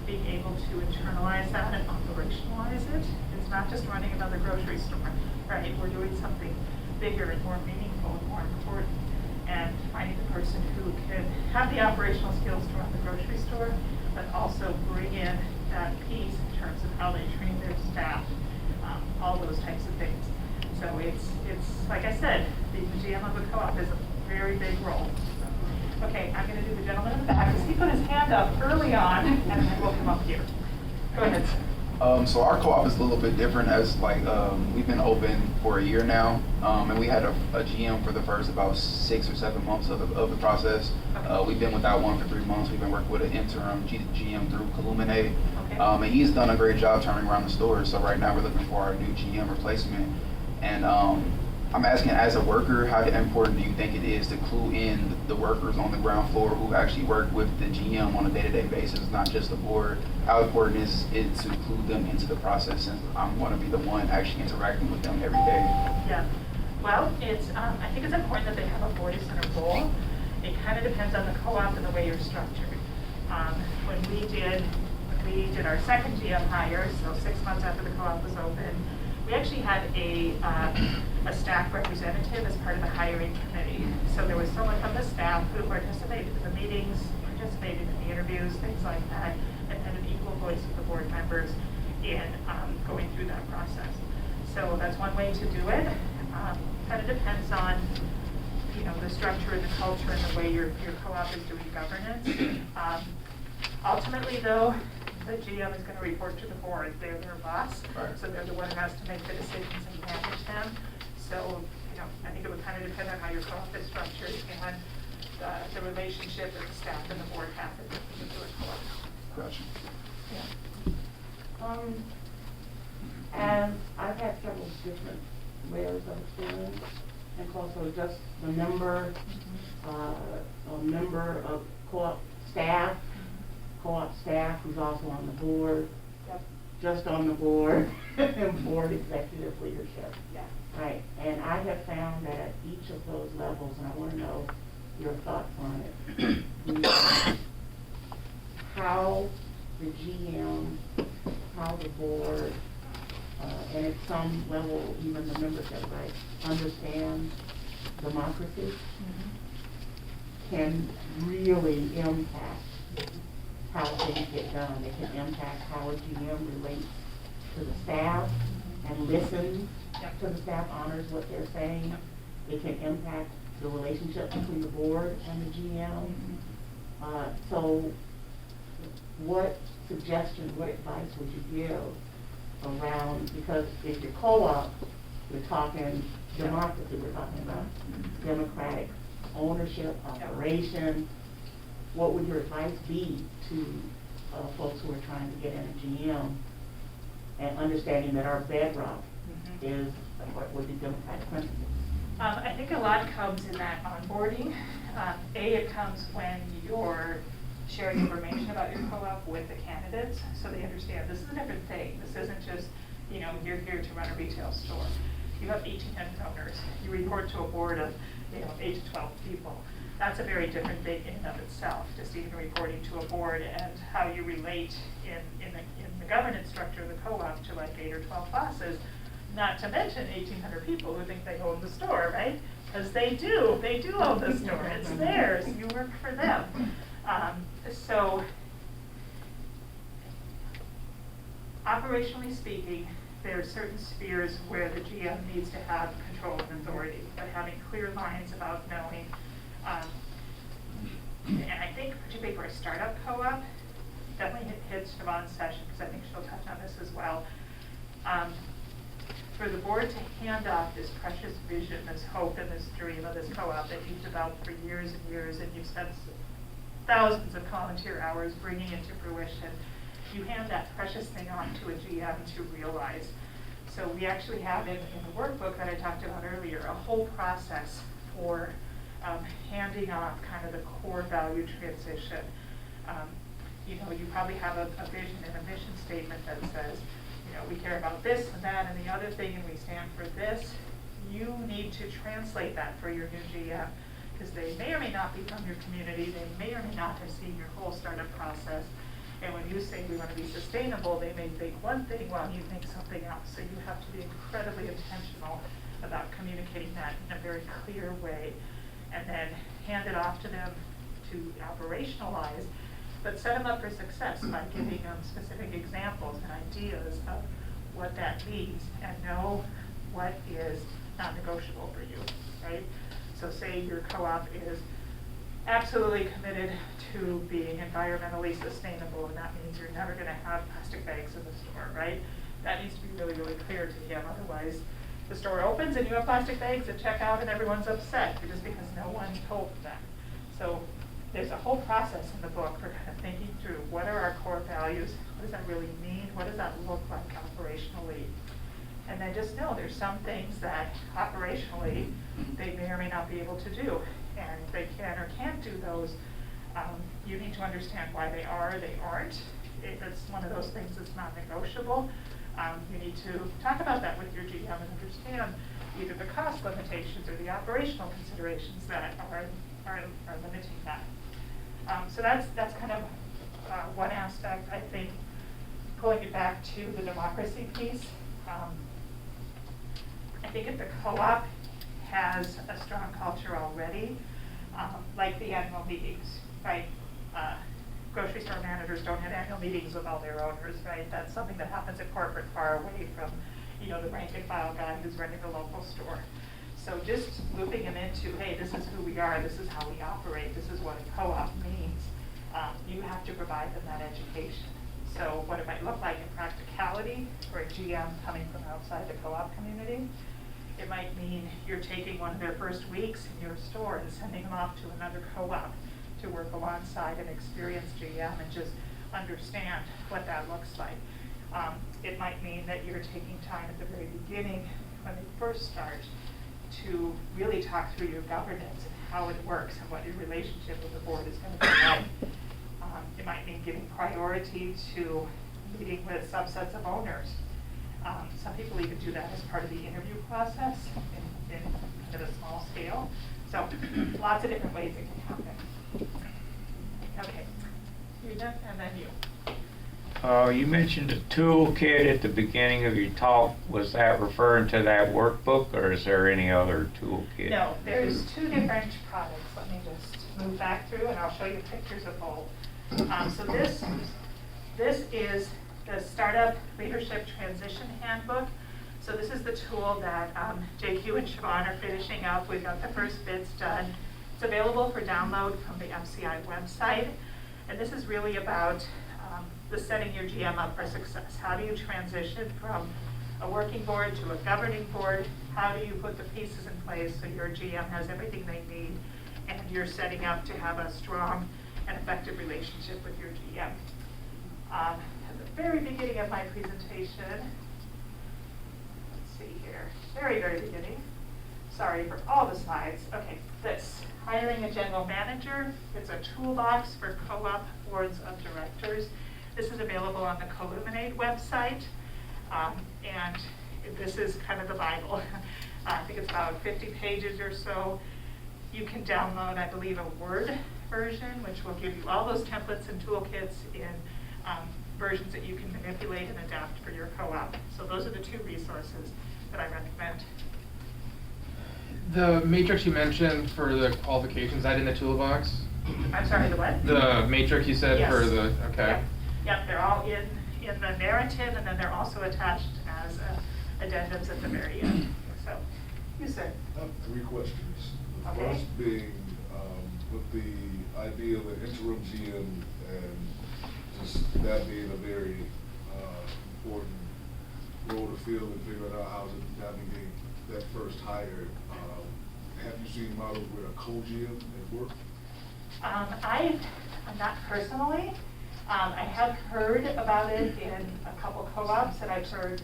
Speaker 1: being able to internalize that and operationalize it. It's not just running another grocery store, right? We're doing something bigger and more meaningful and more important. And finding the person who can have the operational skills to run the grocery store, but also bring in that piece in terms of how they train their staff, all those types of things. So it's like I said, the GM of a co-op is a very big role. So Okay, I'm gonna do the gentleman in the back, because he put his hand up early on, and then we'll come up here. Go ahead, sir.
Speaker 7: So our co-op is a little bit different as we've been open for a year now, and we had a GM for the first about 6 or 7 months of the process. We've been without one for 3 months. We've been working with an interim GM through Calumine,
Speaker 1: Okay.
Speaker 7: and he's done a great job turning around the store. So right now we're looking for our new GM replacement, and I'm asking, as a worker, how important do you think it is to clue in the workers on the ground floor who actually work with the GM on a day-to-day basis, not just the board? How important is it to clue them into the process, since I'm going to be the one actually interacting with them every day?
Speaker 1: Yeah, well, I think it's important that they have a voice and a role. It kind of depends on the co-op and the way you're structured. When we did our second GM hire, so 6 months after the co-op was open, we actually had a staff representative as part of the hiring committee. So there was someone from the staff who participated in the meetings, participated in the interviews, things like that, and had an equal voice with the board members in going through that process. So that's one way to do it. Kind of depends on, the structure and the culture and the way your co-op is doing governance. Ultimately, though, the GM is going to report to the board. They're their boss,
Speaker 7: Right.
Speaker 1: so they're the one who has to make the decisions and manage them. So, I think it would kind of depend on how your co-op is structured and the relationship that the staff and the board have with the particular co-op.
Speaker 7: Gotcha.
Speaker 2: And I've had several different layers of experience, and also just a member of co-op staff who's also on the board,
Speaker 1: Yep.
Speaker 2: just on the board, and board executive leadership.
Speaker 1: Yeah.
Speaker 2: Right, and I have found that at each of those levels, and I want to know your thoughts on it, how the GM, how the board, and at some level, even the membership, right, understand democracy can really impact how things get done. It can impact how a GM relates to the staff and listens to the staff, honors what they're saying. It can impact the relationship between the board and the GM. So what suggestions, what advice would you give around, because if you're co-op, we're talking democracy, we're talking about democratic ownership, operation. What would your advice be to folks who are trying to get in a GM, and understanding that our bedrock is what would be democratic principles?
Speaker 1: I think a lot comes in that onboarding. It comes when you're sharing information about your co-op with the candidates, so they understand this is a different thing. This isn't just, you're here to run a retail store. You have 1,800 owners. You report to a board of, 8 to 12 people. That's a very different thing in and of itself, just even reporting to a board and how you relate in the governance structure of the co-op to like 8 or 12 bosses, not to mention 1,800 people who think they own the store, right? Because they do own the store, it's theirs, you work for them. So, operationally speaking, there are certain spheres where the GM needs to have control and authority, but having clear lines about knowing. And I think particularly for a startup co-op, definitely hit Siobhan's session, because I think she'll touch on this as well. For the board to hand off this precious vision, this hope, and this dream of this co-op that you've developed for years and years, and you've spent thousands of volunteer hours bringing it to fruition, you hand that precious thing off to a GM to realize. So we actually have in the workbook that I talked about earlier, a whole process for handing off kind of the core value transition. You probably have a vision and a mission statement that says, we care about this and that and the other thing, and we stand for this. You need to translate that for your new GM, because they may or may not be from your community, they may or may not have seen your whole startup process. And when you say we want to be sustainable, they may think one thing while you think something else. So you have to be incredibly intentional about communicating that in a very clear way, and then hand it off to them to operationalize, but set them up for success by giving them specific examples and ideas of what that means, and know what is non-negotiable for you, right? So say your co-op is absolutely committed to being environmentally sustainable, and that means you're never gonna have plastic bags in the store, right? That needs to be really, really clear to him, otherwise the store opens and you have plastic bags at checkout and everyone's upset, just because no one told them. So there's a whole process in the book for kind of thinking through what are our core values, what does that really mean, what does that look like operationally? And then just know there's some things that operationally they may or may not be able to do. And if they can or can't do those, you need to understand why they are or they aren't. If it's one of those things that's not negotiable, you need to talk about that with your GM and understand either the cost limitations or the operational considerations that are limiting that. So that's kind of one aspect. I think pulling it back to the democracy piece, I think if the co-op has a strong culture already, like the annual meetings, right? Grocery store managers don't have annual meetings with all their owners, right? That's something that happens at corporate, far away from, the rank and file guy who's running the local store. So just looping them into, hey, this is who we are, this is how we operate, this is what a co-op means. You have to provide them that education. So what it might look like in practicality for a GM coming from outside the co-op community, it might mean you're taking one of their first weeks in your store and sending them off to another co-op to work alongside an experienced GM and just understand what that looks like. It might mean that you're taking time at the very beginning when they first start to really talk through your governance and how it works and what your relationship with the board is going to be like. It might mean giving priority to meeting with subsets of owners. Some people even do that as part of the interview process in kind of a small scale. So lots of different ways it can happen. Okay, you're done, and then you.
Speaker 4: You mentioned a toolkit at the beginning of your talk. Was that referring to that workbook, or is there any other toolkit?
Speaker 1: No, there's two different products. Let me just move back through and I'll show you pictures of both. So this is the Startup Leadership Transition Handbook. So this is the tool that JQ and Siobhan are finishing up. We've got the first bits done. It's available for download from the MCI website. And this is really about the setting your GM up for success. How do you transition from a working board to a governing board? How do you put the pieces in place so your GM has everything they need and you're setting up to have a strong and effective relationship with your GM? At the very beginning of my presentation, let's see here, very beginning. Sorry for all the slides. Okay, this, hiring a general manager. It's a toolbox for co-op boards of directors. This is available on the Colluminate website. And this is kind of the Bible. I think it's about 50 pages or so. You can download, I believe, a Word version, which will give you all those templates and toolkits in versions that you can manipulate and adapt for your co-op. So those are the two resources that I recommend.
Speaker 8: The matrix you mentioned for the qualifications, is that in the toolbox?
Speaker 1: I'm sorry, the what?
Speaker 8: The matrix you said
Speaker 1: Yes.
Speaker 8: for the, okay.
Speaker 1: Yep, they're all in the narrative, and then they're also attached as addendums at the very end. So, you said.
Speaker 9: I have 3 questions. The
Speaker 1: Okay.
Speaker 9: first being with the idea of an interim GM and just that being a very important role to fill and figuring out how to navigate that first hire. Have you seen models where a co-GM has worked?
Speaker 1: I'm not personally. I have heard about it in a couple co-ops, and I've heard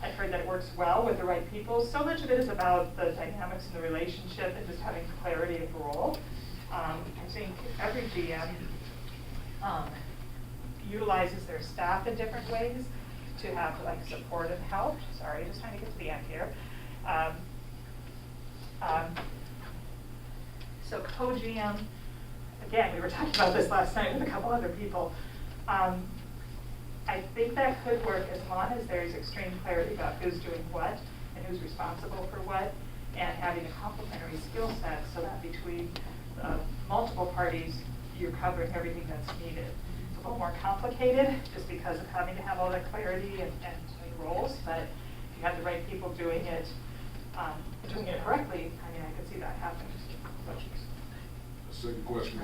Speaker 1: that it works well with the right people. So much of it is about the dynamics in the relationship and just having clarity of role. I think every GM utilizes their staff in different ways to have like support and help. Sorry, just trying to get to the end here. So co-GM, again, we were talking about this last night with a couple other people. I think that could work as long as there's extreme clarity about who's doing what and who's responsible for what, and having a complementary skill set so that between multiple parties, you're covering everything that's needed. It's a little more complicated just because of having to have all that clarity and roles, but if you have the right people doing it correctly, I mean, I could see that happening.
Speaker 9: The Second question,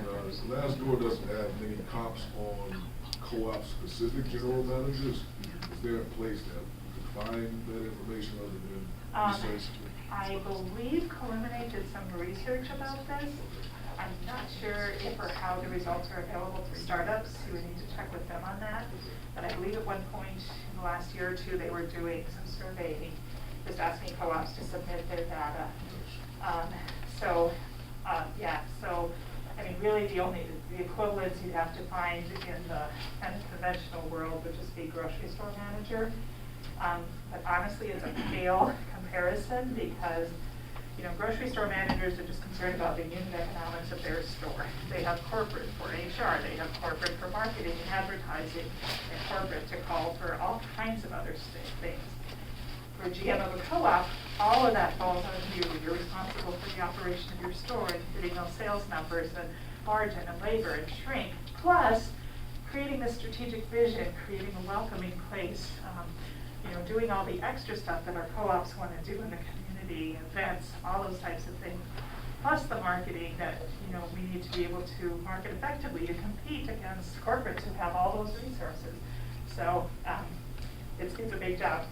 Speaker 9: Glassdoor doesn't have many comps on co-op specific general managers. Is there a place that you can find that information other than research?
Speaker 1: I believe Colliminate did some research about this. I'm not sure if or how the results are available to startups. You would need to check with them on that. But I believe at one point in the last year or two, they were doing some surveying, just asking co-ops to submit their data. So, I mean, really the equivalents you'd have to find in the kind of conventional world would just be grocery store manager. But honestly, it's a pale comparison because, you know, grocery store managers are just concerned about the unit economics of their store. They have corporate for HR, they have corporate for marketing and advertising, and corporate to call for all kinds of other things. For GM of a co-op, all of that falls on you. You're responsible for the operation of your store and hitting those sales numbers and margin and labor and shrink, plus creating this strategic vision, creating a welcoming place, you know, doing all the extra stuff that our co-ops want to do in the community, events, all those types of things, plus the marketing that, you know, we need to be able to market effectively to compete against corporates who have all those resources. So it's a big job.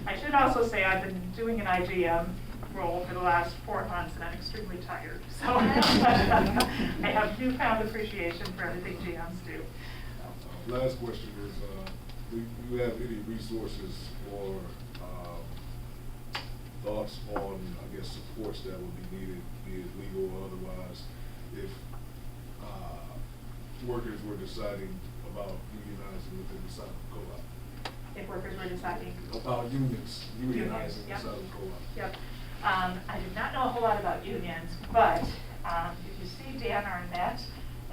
Speaker 1: I should also say I've been doing an IGM role for the last 4 months and I'm extremely tired. So I have newfound appreciation for everything GMs do.
Speaker 9: Last question is, do you have any resources or thoughts on, I guess, supports that would be needed, be it legal or otherwise, if workers were deciding about unionizing within the South Co-op?
Speaker 1: If workers were deciding
Speaker 9: About unionizing
Speaker 1: yep.
Speaker 9: inside the co-op.
Speaker 1: Yep. I did not know a whole lot about unions, but if you see Dan Arnett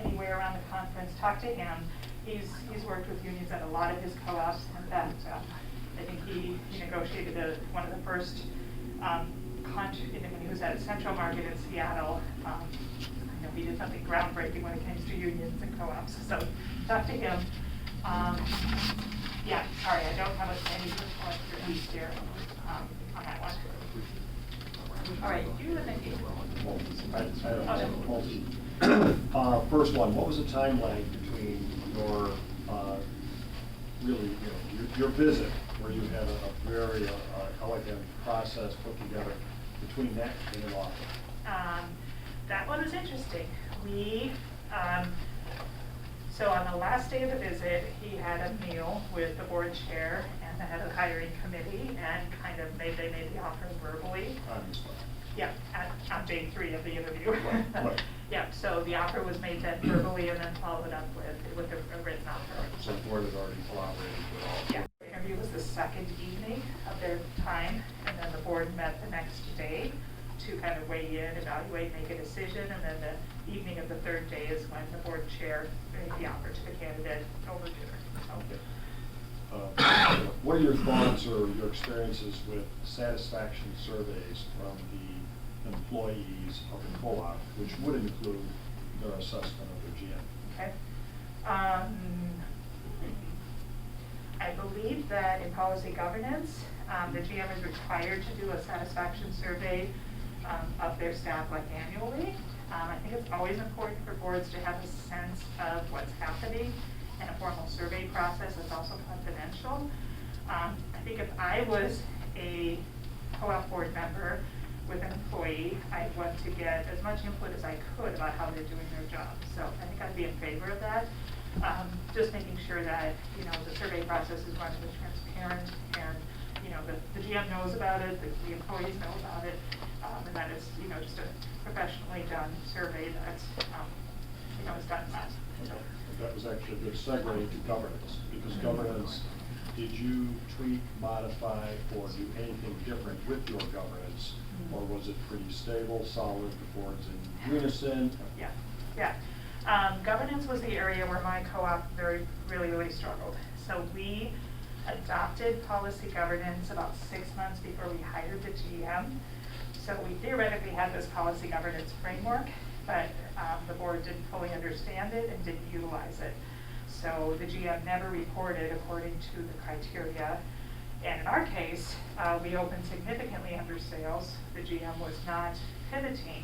Speaker 1: anywhere around the conference, talk to him. He's worked with unions at a lot of his co-ops. In fact, I think he negotiated one of the first when he was at Central Market in Seattle. I know he did something groundbreaking when it comes to unions and co-ops. So talk to him. Yeah, sorry, I don't have any personal expertise here on that one. All right, you and then you.
Speaker 5: I have multi. First one, what was the time lag between your, really, your visit, where you had a very elegant process put together, between that and an offer?
Speaker 1: That one was interesting. So on the last day of the visit, he had a meal with the board chair and the head of the hiring committee, and kind of they made the offer verbally. Yeah, on day 3 of the interview.
Speaker 5: Right.
Speaker 1: Yeah, so the offer was made then verbally and then followed up with a written offer.
Speaker 5: So the board had already collaborated with all.
Speaker 1: Yeah, the interview was the second evening of their time, and then the board met the next day to kind of weigh in, evaluate, make a decision, and then the evening of the 3rd day is when the board chair made the offer to the candidate over dinner.
Speaker 5: What are your thoughts or your experiences with satisfaction surveys from the employees of the co-op, which would include their assessment of their GM?
Speaker 1: Okay. I believe that in policy governance, the GM is required to do a satisfaction survey of their staff like annually. I think it's always important for boards to have a sense of what's happening, and a formal survey process is also confidential. I think if I was a co-op board member with an employee, I'd want to get as much input as I could about how they're doing their job. So I think I'd be in favor of that. Just making sure that, the survey process is run with transparent, and, the GM knows about it, the employees know about it, and that it's, just a professionally done survey that's, is done well. So.
Speaker 5: That was actually a good segue into governance, because governance, did you tweak, modify, or do anything different with your governance, or was it pretty stable, solid, the board's in unison?
Speaker 1: Yeah. Governance was the area where my co-op really struggled. So we adopted policy governance about 6 months before we hired the GM. So we theoretically had this policy governance framework, but the board didn't fully understand it and didn't utilize it. So the GM never reported according to the criteria. And in our case, we opened significantly under sales. The GM was not pivoting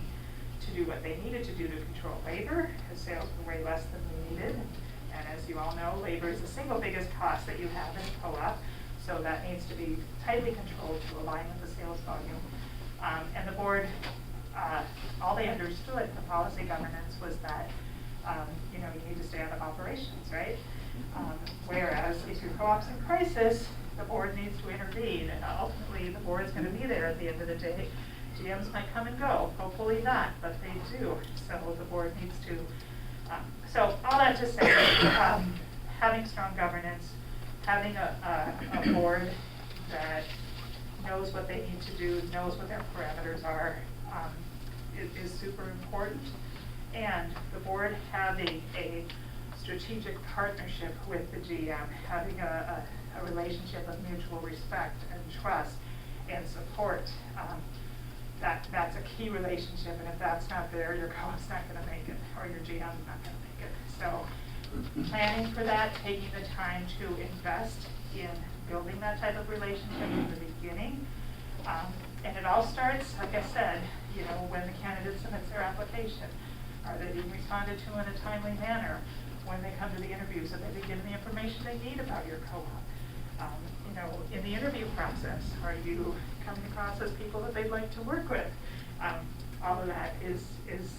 Speaker 1: to do what they needed to do to control labor, because sales were way less than we needed. And as you all know, labor is the single biggest cost that you have in a co-op, so that needs to be tightly controlled to align with the sales volume. And the board, all they understood, the policy governance, was that, you need to stay out of operations, right? Whereas if your co-op's in crisis, the board needs to intervene, and ultimately the board's going to be there at the end of the day. GMs might come and go, hopefully not, but they do. So the board needs to, so all that to say, having strong governance, having a board that knows what they need to do, knows what their parameters are, is super important. And the board having a strategic partnership with the GM, having a relationship of mutual respect and trust and support, that's a key relationship, and if that's not there, your co-op's not going to make it, or your GM's not going to make it. So planning for that, taking the time to invest in building that type of relationship from the beginning. And it all starts, like I said, when the candidate submits their application. Are they being responded to in a timely manner? When they come to the interviews, have they been given the information they need about your co-op? In the interview process, are you coming across as people that they'd like to work with? All of that is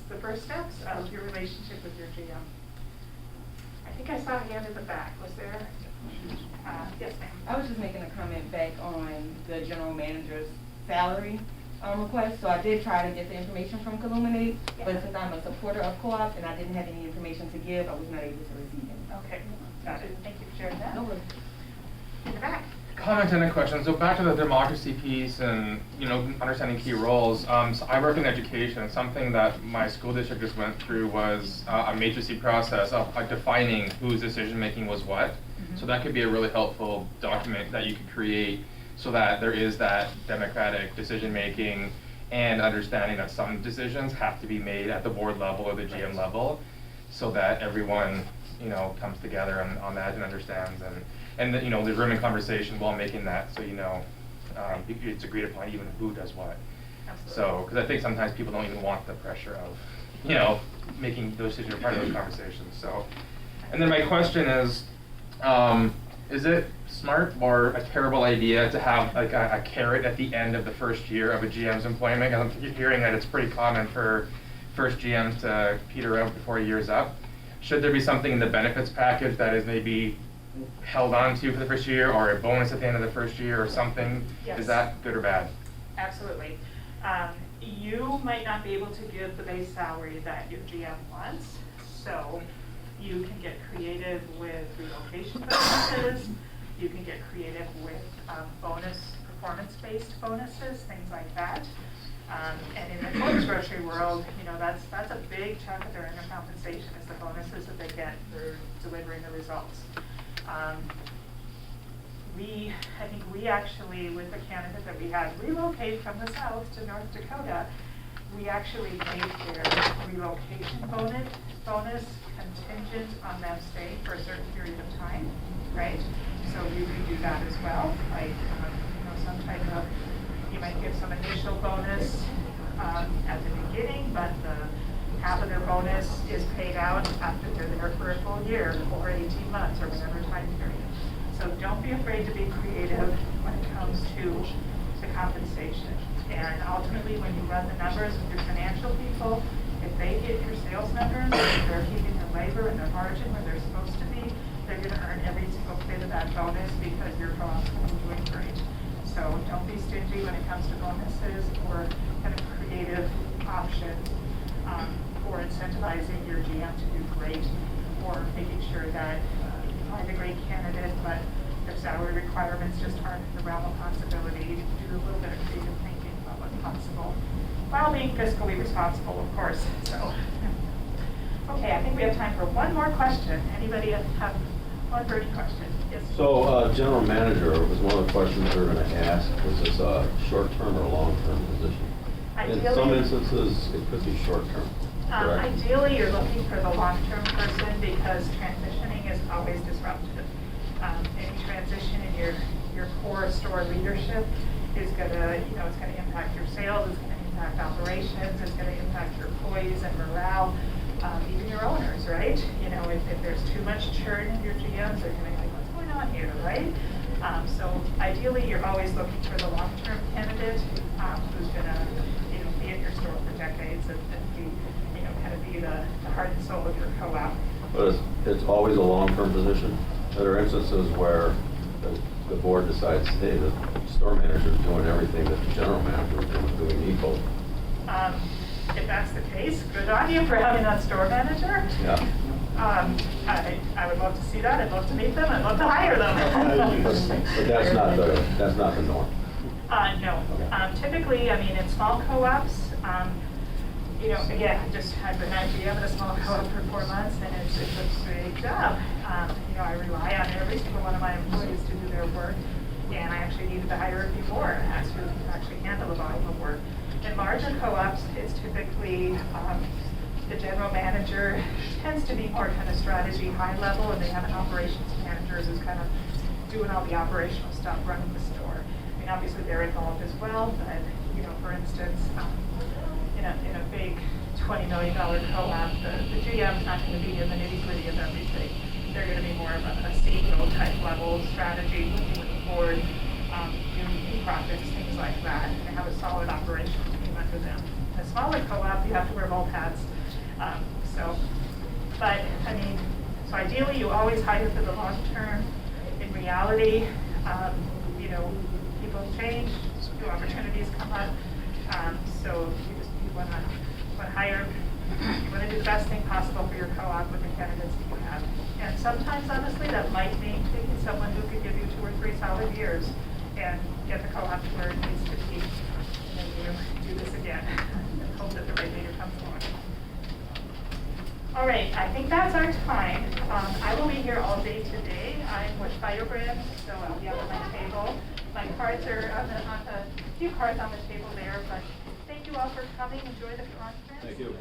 Speaker 1: the first steps of your relationship with your GM. I think I saw a hand in the back. Was there? Yes, ma'am.
Speaker 10: I was just making a comment back on the general manager's salary request. So I did try to get the information from Illuminate, but since I'm a supporter of co-ops and I didn't have any information to give, I was not able to receive it.
Speaker 1: Okay, got it. Thank you for sharing that.
Speaker 10: No worries.
Speaker 1: In the back.
Speaker 8: Comment and a question. So back to the democracy piece and, understanding key roles. So I work in education. Something that my school district just went through was a matrices process of defining whose decision-making was what. Mm-hmm. So that could be a really helpful document that you could create so that there is that democratic decision-making and understanding that some decisions have to be made at the board level or the GM level so that everyone, comes together on that and understands and there's room in conversation while making that so it's agreed upon even who does what. Absolutely. So, because I think sometimes people don't even want the pressure of, making those decisions part of those conversations. So, and then my question is it smart or a terrible idea to have like a carrot at the end of the first year of a GM's employment? I'm hearing that it's pretty common for first GMs to peter out before a year's up. Should there be something in the benefits package that is maybe held on to for the first year, or a bonus at the end of the first year or something?
Speaker 1: Yes.
Speaker 8: Is that good or bad?
Speaker 1: Absolutely. You might not be able to give the base salary that your GM wants, so you can get creative with relocation bonuses. You can get creative with performance-based bonuses, things like that. And in the clothes grocery world, that's a big chunk of their annual compensation is the bonuses that they get for delivering the results. I think we actually, with the candidate that we had relocate from the south to North Dakota, we actually made their relocation bonus contingent on them staying for a certain period of time, right? So you could do that as well, like some type of, you might give some initial bonus at the beginning, but half of their bonus is paid out after they're there for a full year or 18 months or whatever time period. So don't be afraid to be creative when it comes to the compensation. And ultimately, when you run the numbers with your financial people, if they hit your sales numbers, if they're keeping their labor and their margin where they're supposed to be, they're going to earn every single bit of that bonus because your co-op's going to be doing great. So don't be stingy when it comes to bonuses or kind of creative options for incentivizing your GM to do great, or making sure that you find a great candidate, but their salary requirements just aren't in the realm of possibility. Do a little bit of creative thinking about what's possible, while being fiscally responsible, of course. So, okay, I think we have time for one more question. Anybody have one birdie question? Yes.
Speaker 11: So, general manager was one of the questions we were going to ask. Was this a short-term or long-term position?
Speaker 1: Ideally,
Speaker 11: in some instances, it could be short-term.
Speaker 1: Ideally, you're looking for the long-term person because transitioning is always disruptive. Any transition in your core store leadership is going to, it's going to impact your sales, it's going to impact operations, it's going to impact impact your employees and morale, even your owners, right? You know, if there's too much churn in your GMs, they're gonna be like, what's going on here, right? So ideally, you're always looking for the long-term candidate who's gonna, you know, be at your store for decades and be, you know, kind of be the heart and soul of your co-op.
Speaker 11: But it's always a long-term position. There are instances where the board decides, hey, the store manager is doing everything that the general manager is doing, do we need both?
Speaker 1: If that's the case, good on you for having that store manager.
Speaker 11: Yeah.
Speaker 1: I would love to see that. I'd love to meet them. I'd love to hire them.
Speaker 11: But that's not the norm.
Speaker 1: No. Typically, I mean, in small co-ops, you know, again, I just had been an GM in a small co-op for 4 months, and it's a great job. You know, I rely on every single one of my employees to do their work, and I actually needed to hire a few more to actually handle the volume of work. In larger co-ops, it's typically the general manager tends to be more kind of strategy high level, and they have an operations manager who's kind of doing all the operational stuff, running the store. I mean, obviously they're involved as well, but you know, for instance, in a big $20 million co-op, the GM's not going to be in the nitty-gritty of everything. They're going to be more of a CEO type level strategy, working with the board, doing projects, things like that, and they have a solid operational team under them. In a smaller co-op, you have to wear both hats. But I mean, so ideally you always hire for the long term. In reality, you know, people change, new opportunities come up. So you want to hire, you want to do the best thing possible for your co-op with the candidates that you have. And sometimes, honestly, that might mean taking someone who could give you 2 or 3 solid years and get the co-op to where it needs to be. And then you do this again and hope that the right leader comes along. All right, I think that's our time. I will be here all day today. I'm with Firebrand, so I'll be up at my table. My cards are on a few cards on the table there, but thank you all for coming. Enjoy the conference.
Speaker 11: Thank you.